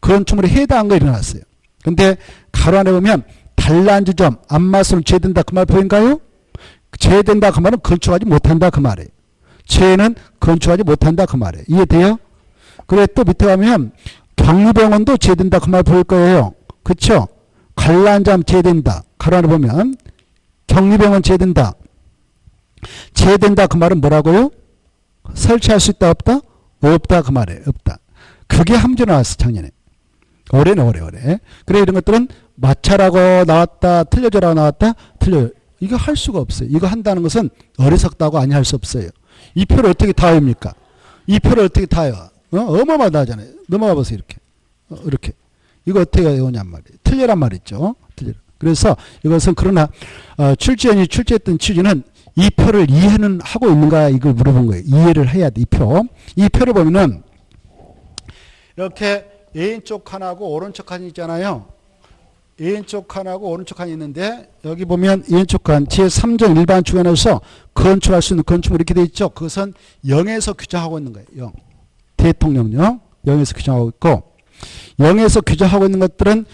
건축물에 해당한 거 일어났어요. 근데 가로 안에 보면 단란지점 안마선을 제된다 그 말 보인가요? 제된다 그 말은 건축하지 못한다 그 말이에요. 제는 건축하지 못한다 그 말이에요. 이해돼요? 그래 또 밑에 가면 경리병원도 제된다 그 말 보일 거예요. 그쵸? 관람장 제된다. 가로 안에 보면 경리병원 제된다. 제된다 그 말은 뭐라고요? 설치할 수 있다 없다? 없다 그 말이에요. 없다. 그게 함수 나왔어 작년에. 올해. 그래 이런 것들은 마찰하고 나왔다 틀려져라고 나왔다 틀려요. 이거 할 수가 없어요. 이거 한다는 것은 어리석다고 아니 할 수 없어요. 이 표를 어떻게 다 외웁니까? 이 표를 어떻게 다 외워? 어마어마하다 하잖아요. 넘어가 보세요 이렇게. 이렇게. 이거 어떻게 외우냔 말이에요. 틀려란 말이죠. 틀려. 그래서 이것은 그러나 출제원이 출제했던 취지는 이 표를 이해는 하고 있는가 이걸 물어본 거예요. 이해를 해야 돼. 이 표. 이 표를 보면은 이렇게 왼쪽 칸하고 오른쪽 칸이 있잖아요. 왼쪽 칸하고 오른쪽 칸이 있는데 여기 보면 왼쪽 칸 제3종 일반 주변에서 건축할 수 있는 건축물 이렇게 돼 있죠. 그것은 0에서 규정하고 있는 거예요. 0. 대통령령 0에서 규정하고 있고 0에서 규정하고 있는 것들은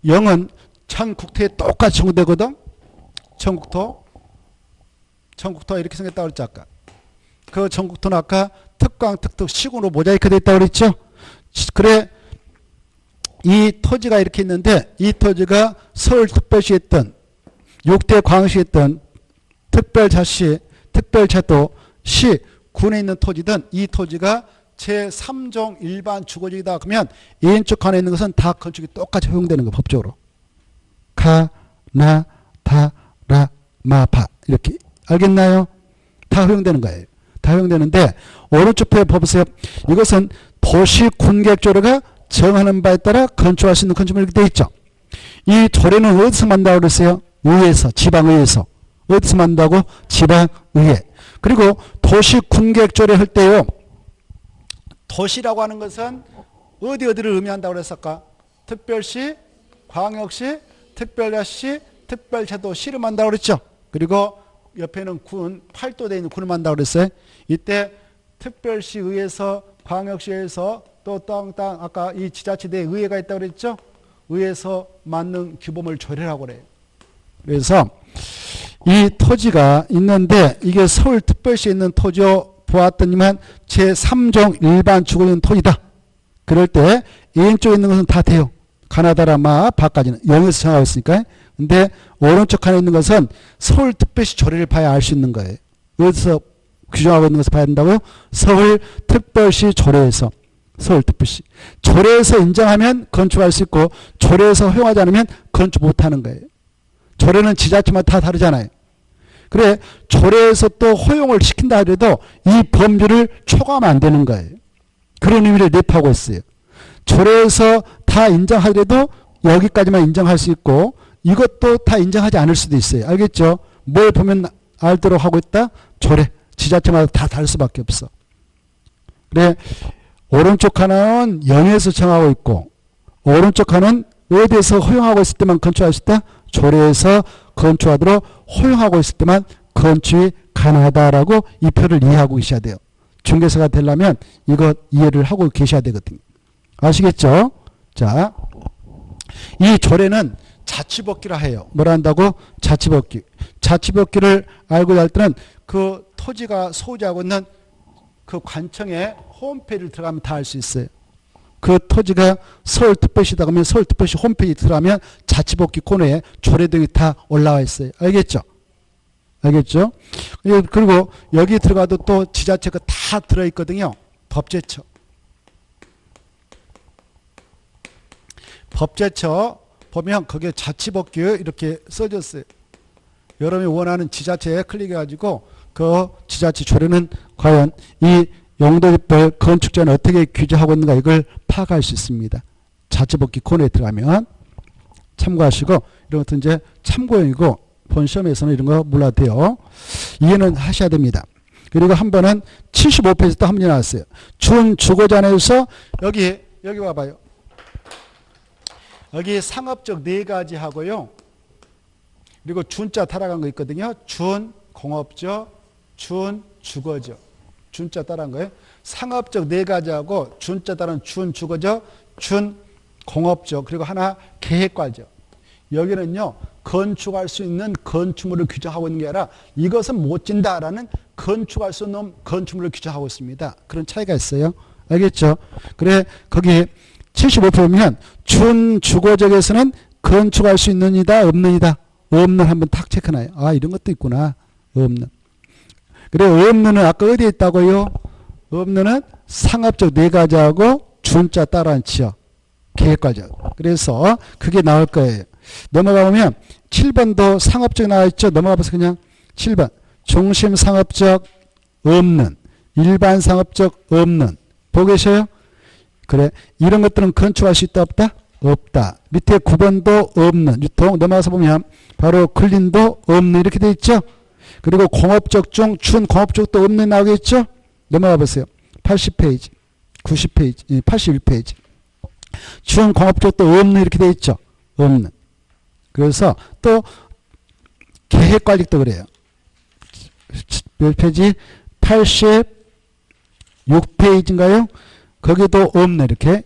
0은 전국토에 똑같이 적용되거든. 전국토가 이렇게 생겼다고 그랬죠. 아까. 그 전국토는 아까 특강, 특특, 시군으로 모자이크 되어 있다고 그랬죠. 그래 이 토지가 이렇게 있는데 이 토지가 서울특별시에 있던 6대 광역시에 있던 특별자치, 특별자도, 시, 군에 있는 토지든 이 토지가 제3종 일반 주거지이다. 그러면 왼쪽 칸에 있는 것은 다 건축이 똑같이 허용되는 거 법적으로. 가, 나, 다, 라, 마, 파 이렇게 알겠나요? 다 허용되는 거예요. 다 허용되는데 오른쪽 표에 보세요. 이것은 도시군객조례가 정하는 바에 따라 건축할 수 있는 건축물 이렇게 되어 있죠. 이 조례는 어디서 만든다고 그랬어요? 의회에서, 지방의회에서. 어디서 만든다고? 지방의회. 그리고 도시군객조례 할 때요. 도시라고 하는 것은 어디를 의미한다고 그랬을까? 특별시, 광역시, 특별자치, 특별자도, 시를 만든다고 그랬죠. 그리고 옆에는 군, 팔도되어 있는 군을 만든다고 그랬어요. 이때 특별시 의회에서, 광역시에서 또 땅 아까 이 지자체대 의회가 있다고 그랬죠. 의회에서 맞는 규범을 조례라고 그래요. 그래서 이 토지가 있는데 이게 서울특별시에 있는 토지요, 보았더니만 제3종 일반 주거용 토지다. 그럴 때 왼쪽에 있는 것은 다 돼요. 가나다라마 바까지는 0에서 정하고 있으니까. 근데 오른쪽 칸에 있는 것은 서울특별시 조례를 봐야 알 수 있는 거예요. 어디서 규정하고 있는 것을 봐야 된다고요? 서울특별시 조례에서. 서울특별시 조례에서 인정하면 건축할 수 있고 조례에서 허용하지 않으면 건축 못하는 거예요. 조례는 지자체마다 다 다르잖아요. 그래 조례에서 또 허용을 시킨다 하더라도 이 범주를 초과하면 안 되는 거예요. 그런 의미를 내포하고 있어요. 조례에서 다 인정하더라도 여기까지만 인정할 수 있고 이것도 다 인정하지 않을 수도 있어요. 알겠죠? 뭘 보면 알도록 하고 있다? 조례. 지자체마다 다 다를 수밖에 없어. 그래 오른쪽 하나는 0에서 정하고 있고 오른쪽 하나는 어디에서 허용하고 있을 때만 건축할 수 있다? 조례에서 건축하도록 허용하고 있을 때만 건축이 가능하다라고 이 표를 이해하고 계셔야 돼요. 중개사가 되려면 이거 이해를 하고 계셔야 되거든요. 아시겠죠? 자, 이 조례는 자치법규라 해요. 뭐라 한다고? 자치법규. 자치법규를 알고 할 때는 그 토지가 소유하고 있는 그 관청의 홈페이지를 들어가면 다 알 수 있어요. 그 토지가 서울특별시다 그러면 서울특별시 홈페이지 들어가면 자치법규 코너에 조례 등이 다 올라와 있어요. 알겠죠? 알겠죠? 그리고 여기 들어가도 또 지자체가 다 들어있거든요. 법제처. 법제처 보면 거기에 자치법규 이렇게 써졌어요. 여러분이 원하는 지자체에 클릭해가지고 그 지자체 조례는 과연 이 용도지별 건축자는 어떻게 규제하고 있는가 이걸 파악할 수 있습니다. 자치법규 코너에 들어가면 참고하시고 이런 것도 이제 참고용이고 본 시험에서는 이런 거 몰라도 돼요. 이해는 하셔야 됩니다. 그리고 한 번은 75페이지 또 한 번이 나왔어요. 준주거자에서 여기 봐봐요. 여기 상업적 4가지 하고요. 그리고 준자 따라간 거 있거든요. 준공업적, 준주거적. 준자 따라한 거예요. 상업적 4가지하고 준자 따른 준주거적, 준공업적, 그리고 하나 계획과적. 여기는요. 건축할 수 있는 건축물을 규정하고 있는 게 아니라 이것은 못 진다라는 건축할 수 없는 건축물을 규정하고 있습니다. 그런 차이가 있어요. 알겠죠? 그래 거기 75표 보면 준주거적에서는 건축할 수 있는이다 없는이다. 없는 한번 탁 체크나요. 아 이런 것도 있구나. 없는. 그래 없는은 아까 어디에 있다고요? 없는은 상업적 4가지하고 준자 따라한 지역 계획과적. 그래서 그게 나올 거예요. 넘어가 보면 7번도 상업적 나와 있죠. 넘어가 보세요. 그냥 7번 중심 상업적 없는, 일반 상업적 없는. 보고 계셔요? 그래 이런 것들은 건축할 수 있다 없다? 없다. 밑에 9번도 없는 유통 넘어가서 보면 바로 근린도 없는 이렇게 돼 있죠. 그리고 공업적 중 준공업적도 없는 나오겠죠. 넘어가 보세요. 80페이지 90페이지 81페이지 준공업적도 없는 이렇게 돼 있죠. 없는. 그래서 또 계획관리도 그래요. 몇 페이지? 86페이지인가요? 거기도 없네 이렇게.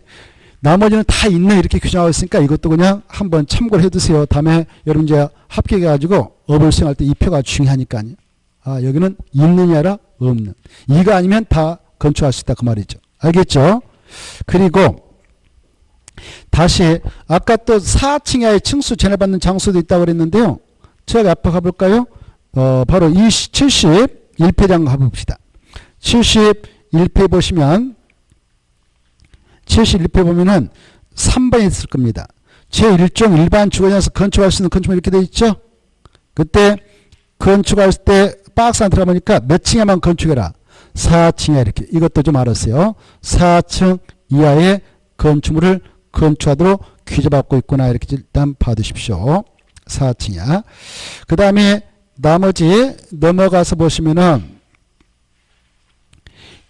나머지는 다 있네 이렇게 규정하고 있으니까 이것도 그냥 한번 참고를 해두세요. 다음에 여러분 이제 합격해가지고 업을 수행할 때 이 표가 중요하니까요. 아 여기는 있느냐 아니라 없는. 이거 아니면 다 건축할 수 있다 그 말이죠. 알겠죠? 그리고 다시 아까 또 4층 이하의 층수 전해받는 장소도 있다고 그랬는데요. 제가 앞에 가볼까요? 바로 71페이지 가봅시다. 71페이지 보시면 71페이지 보면은 3번이 있을 겁니다. 제1종 일반 주거장에서 건축할 수 있는 건축물 이렇게 되어 있죠. 그때 건축할 때 박스 안 들어가보니까 몇 층에만 건축해라. 4층에 이렇게. 이것도 좀 알았어요. 4층 이하의 건축물을 건축하도록 규제받고 있구나. 이렇게 일단 봐두십시오. 4층이야. 그 다음에 나머지 넘어가서 보시면은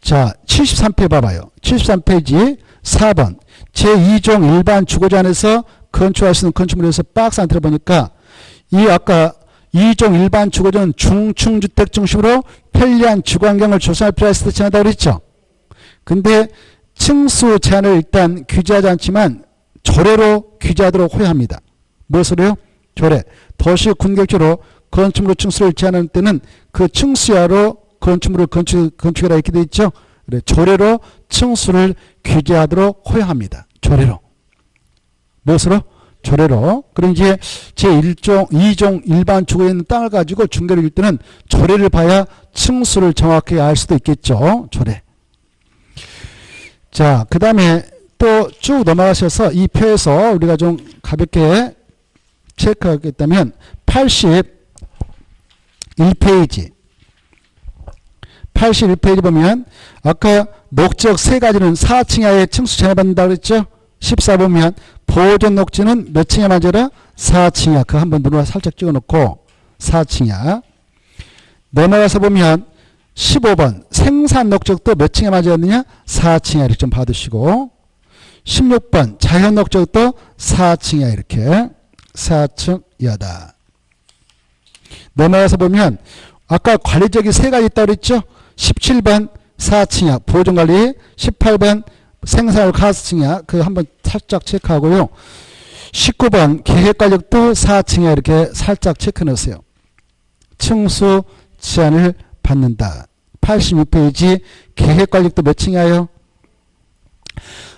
자 73페이지 봐봐요. 73페이지 4번 제2종 일반 주거자 안에서 건축할 수 있는 건축물에서 박스 안 들어보니까 이 아까 2종 일반 주거자는 중층주택 중심으로 편리한 주거환경을 조성할 필요가 있을 때 제한한다고 그랬죠. 근데 층수 제한을 일단 규제하지 않지만 조례로 규제하도록 허용합니다. 무엇으로요? 조례. 도시 군격적으로 건축물 층수를 제한할 때는 그 층수하로 건축물을 건축해라 이렇게 돼 있죠. 그래, 조례로 층수를 규제하도록 허용합니다. 조례로. 무엇으로? 조례로. 그럼 이제 제1종, 2종 일반 주거에 있는 땅을 가지고 중개를 일 때는 조례를 봐야 층수를 정확하게 알 수도 있겠죠. 조례. 자, 그 다음에 또 쭉 넘어가셔서 이 표에서 우리가 좀 가볍게 체크하겠다면 81페이지. 81페이지 보면 아까 녹지역 세 가지는 4층 이하의 층수 제한받는다고 그랬죠. 14 보면 보존 녹지는 몇 층에 맞아라? 4층 이하. 그거 한번 눈으로 살짝 찍어놓고 4층 이하. 넘어가서 보면 15번 생산 녹지역도 몇 층에 맞았느냐? 4층 이하. 이렇게 좀 받으시고 16번 자연 녹지역도 4층 이하. 이렇게 4층 이하다. 넘어가서 보면 아까 관리적이 세 가지 있다고 그랬죠. 17번 4층 이하 보존관리, 18번 생산을 가스층 이하. 그 한번 살짝 체크하고요. 19번 계획관리도 4층 이하. 이렇게 살짝 체크해 놓으세요. 층수 제한을 받는다. 86페이지 계획관리도 몇 층이에요?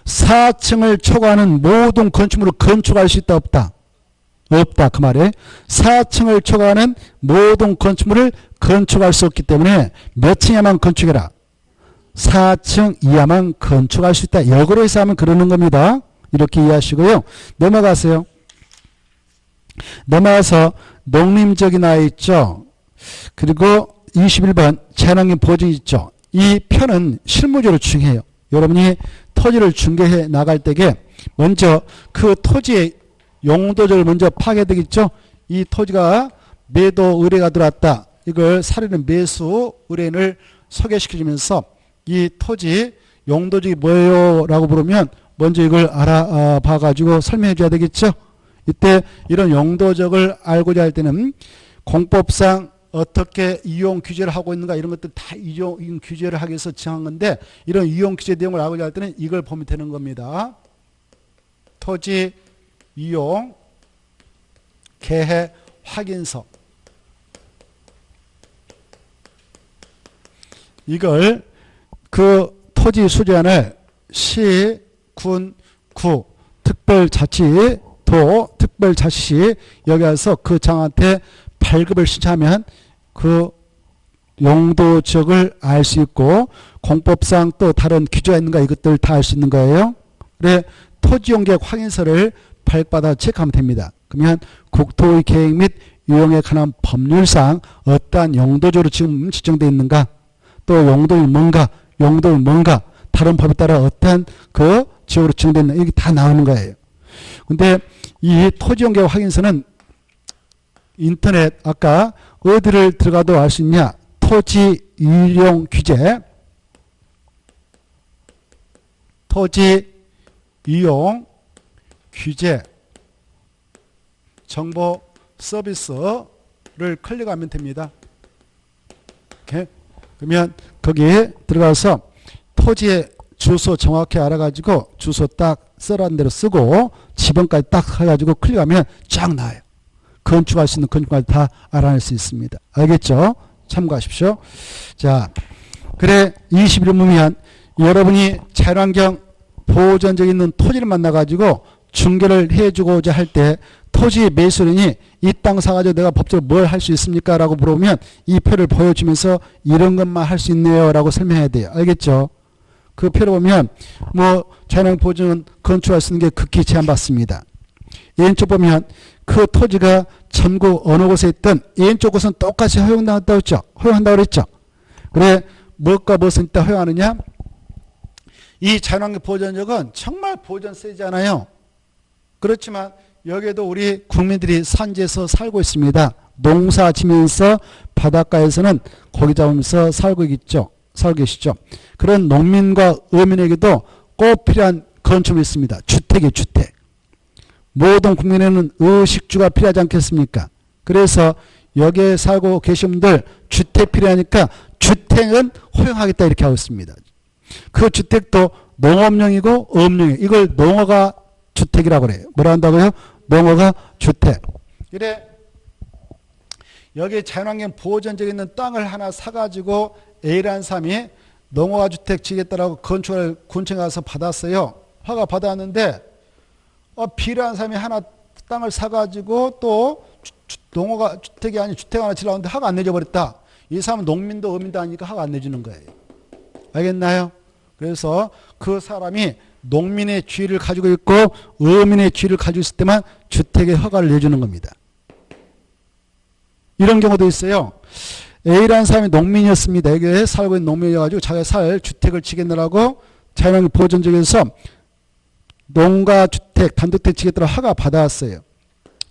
4층을 초과하는 모든 건축물을 건축할 수 있다 없다? 없다 그 말에 4층을 초과하는 모든 건축물을 건축할 수 없기 때문에 몇 층에만 건축해라? 4층 이하만 건축할 수 있다. 역으로 해서 하면 그러는 겁니다. 이렇게 이해하시고요. 넘어가세요. 넘어가서 농림적이 나와 있죠. 그리고 21번 재난경 보증이 있죠. 이 편은 실무적으로 중요해요. 여러분이 토지를 중개해 나갈 때에 먼저 그 토지의 용도적을 먼저 파악해야 되겠죠. 이 토지가 매도 의뢰가 들어왔다. 이걸 사례는 매수 의뢰인을 소개시켜주면서 이 토지 용도적이 뭐예요? 라고 물으면 먼저 이걸 알아봐 가지고 설명해 줘야 되겠죠. 이때 이런 용도적을 알고자 할 때는 공법상 어떻게 이용 규제를 하고 있는가 이런 것들 다 이용 규제를 하기 위해서 정한 건데 이런 이용 규제 내용을 알고자 할 때는 이걸 보면 되는 겁니다. 토지 이용 계획 확인서. 이걸 그 토지 수제안을 시, 군, 구, 특별자치도, 특별자치시 여기 와서 그 장한테 발급을 신청하면 그 용도 지역을 알 수 있고 공법상 또 다른 규제가 있는가 이것들 다 알 수 있는 거예요. 그래 토지용계획 확인서를 발급받아 체크하면 됩니다. 그러면 국토의 계획 및 이용에 관한 법률상 어떠한 용도적으로 지금 지정되어 있는가 또 용도는 뭔가 다른 법에 따라 어떠한 그 지역으로 지정되어 있는가 이게 다 나오는 거예요. 근데 이 토지용계획 확인서는 인터넷 아까 어디를 들어가도 알 수 있냐? 토지 이용 규제, 토지 이용 규제 정보 서비스를 클릭하면 됩니다. 이렇게. 그러면 거기에 들어가서 토지의 주소 정확히 알아가지고 주소 딱 써라는 대로 쓰고 지번까지 딱 해가지고 클릭하면 쫙 나와요. 건축할 수 있는 건축까지 다 알아낼 수 있습니다. 알겠죠? 참고하십시오. 자, 그래 21번 보면 여러분이 자연환경 보존적 있는 토지를 만나가지고 중개를 해주고자 할 때 토지 매수인이 이 땅 사가지고 내가 법적으로 뭘 할 수 있습니까? 라고 물어보면 이 표를 보여주면서 이런 것만 할 수 있네요. 라고 설명해야 돼요. 알겠죠? 그 표를 보면 뭐 자연환경 보존은 건축할 수 있는 게 극히 제한받습니다. 왼쪽 보면 그 토지가 전국 어느 곳에 있든 왼쪽 곳은 똑같이 허용한다고 했죠. 허용한다고 그랬죠. 그래 무엇과 무엇은 이따 허용하느냐? 이 자연환경 보존적은 정말 보존 세잖아요. 그렇지만 여기에도 우리 국민들이 산지에서 살고 있습니다. 농사 지면서 바닷가에서는 고기 잡으면서 살고 계시죠. 그런 농민과 어민에게도 꼭 필요한 건축물이 있습니다. 주택이에요. 주택. 모든 국민에는 의식주가 필요하지 않겠습니까? 그래서 여기에 살고 계신 분들 주택 필요하니까 주택은 허용하겠다 이렇게 하고 있습니다. 그 주택도 농업용이고 어업용이에요. 이걸 농어가 주택이라고 그래요. 뭐라 한다고요? 농어가 주택. 이래 여기 자연환경 보호전적에 있는 땅을 하나 사가지고 A라는 사람이 농어가 주택 지겠다라고 건축을 군청에 가서 받았어요. 허가 받았는데 B라는 사람이 하나 땅을 사가지고 또 농어가 주택이 아닌 주택 하나 지려는데 허가 안 내줘버렸다. 이 사람은 농민도 어민도 아니니까 허가 안 내주는 거예요. 알겠나요? 그래서 그 사람이 농민의 지위를 가지고 있고 어민의 지위를 가지고 있을 때만 주택의 허가를 내주는 겁니다. 이런 경우도 있어요. A라는 사람이 농민이었습니다. 여기에 살고 있는 농민이어가지고 자기가 살 주택을 지겠느라고 자연환경 보호전적에서 농가 주택 단독주택 지겠다고 허가 받아왔어요.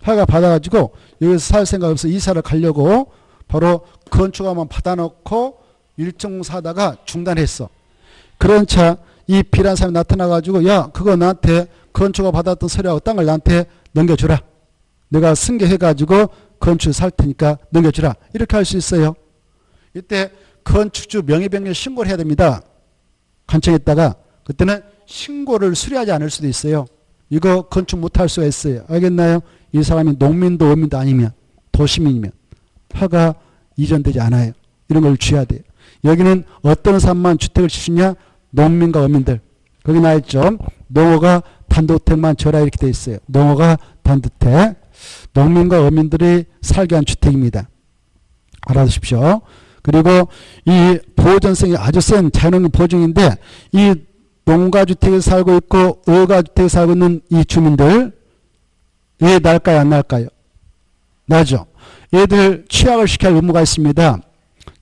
허가 받아가지고 여기서 살 생각 없어 이사를 가려고 바로 건축허가만 받아놓고 일정공사 하다가 중단했어. 그런 차 이 B라는 사람이 나타나가지고 야 그거 나한테 건축허가 받았던 서류하고 땅을 나한테 넘겨주라. 내가 승계해가지고 건축 살 테니까 넘겨주라. 이렇게 할 수 있어요. 이때 건축주 명예변경 신고를 해야 됩니다. 관청에다가 그때는 신고를 수리하지 않을 수도 있어요. 이거 건축 못할 수가 있어요. 알겠나요? 이 사람이 농민도 어민도 아니면 도시민이면 허가 이전되지 않아요. 이런 걸 주의해야 돼요. 여기는 어떤 사람만 주택을 지주냐? 농민과 어민들. 거기 나와있죠. 농어가 단독주택만 줘라 이렇게 돼 있어요. 농어가 단독주택. 농민과 어민들이 살게 한 주택입니다. 알아두십시오. 그리고 이 보호전성이 아주 센 자연환경 보호종인데 이 농가주택에 살고 있고 어가주택에 살고 있는 이 주민들 왜 날까요? 안 날까요? 나죠. 얘들 취약을 시켜야 할 의무가 있습니다.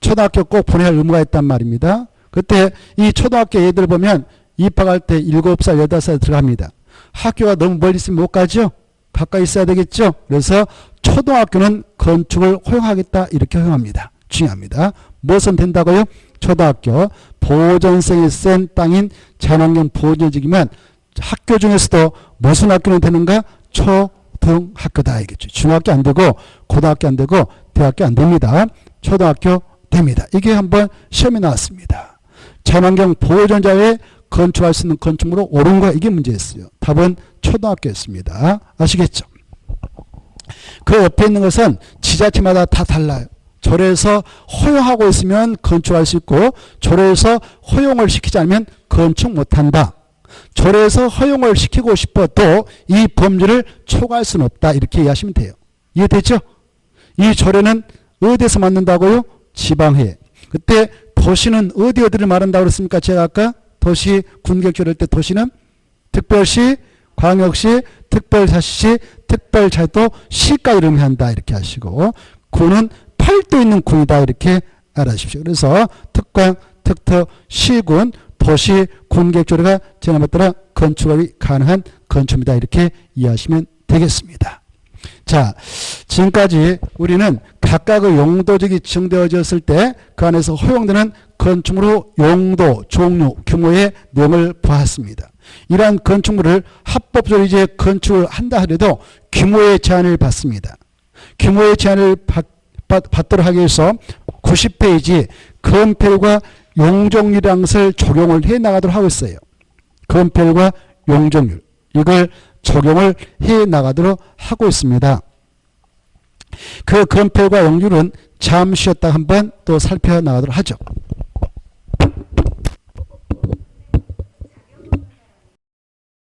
초등학교 꼭 보내야 할 의무가 있단 말입니다. 그때 이 초등학교 애들 보면 입학할 때 7살, 8살 들어갑니다. 학교가 너무 멀리 있으면 못 가죠? 가까이 있어야 되겠죠? 그래서 초등학교는 건축을 허용하겠다 이렇게 허용합니다. 중요합니다. 무엇은 된다고요? 초등학교 보호전성이 센 땅인 자연환경 보호전적이면 학교 중에서도 무슨 학교는 되는가? 초등학교다 이겠죠. 중학교 안 되고 고등학교 안 되고 대학교 안 됩니다. 초등학교 됩니다. 이게 한번 시험에 나왔습니다. 자연환경 보호전자에 건축할 수 있는 건축물로 옳은 거 이게 문제였어요. 답은 초등학교였습니다. 아시겠죠? 그 옆에 있는 것은 지자체마다 다 달라요. 조례에서 허용하고 있으면 건축할 수 있고 조례에서 허용을 시키지 않으면 건축 못한다. 조례에서 허용을 시키고 싶어도 이 범주를 초과할 수는 없다. 이렇게 이해하시면 돼요. 이해되죠? 이 조례는 어디에서 만든다고요? 지방회. 그때 도시는 어디를 말한다고 그랬습니까? 제가 아까 도시 군객조례 할 때 도시는 특별시, 광역시, 특별자치시, 특별자도 시까지 의미한다. 이렇게 하시고 군은 팔도 있는 군이다. 이렇게 알아주십시오. 그래서 특광, 특터, 시군, 도시, 군객조례가 제가 따라 건축이 가능한 건축입니다. 이렇게 이해하시면 되겠습니다. 자, 지금까지 우리는 각각의 용도적이 지정되어졌을 때 그 안에서 허용되는 건축물의 용도, 종류, 규모의 내용을 보았습니다. 이러한 건축물을 합법적으로 이제 건축을 한다 하더라도 규모의 제한을 받습니다. 규모의 제한을 받도록 하기 위해서 90페이지 건폐율과 용적률이라는 것을 적용을 해 나가도록 하고 있어요. 건폐율과 용적률 이걸 적용을 해 나가도록 하고 있습니다. 그 건폐율과 용률은 잠시 쉬었다 한번 또 살펴나가도록 하죠.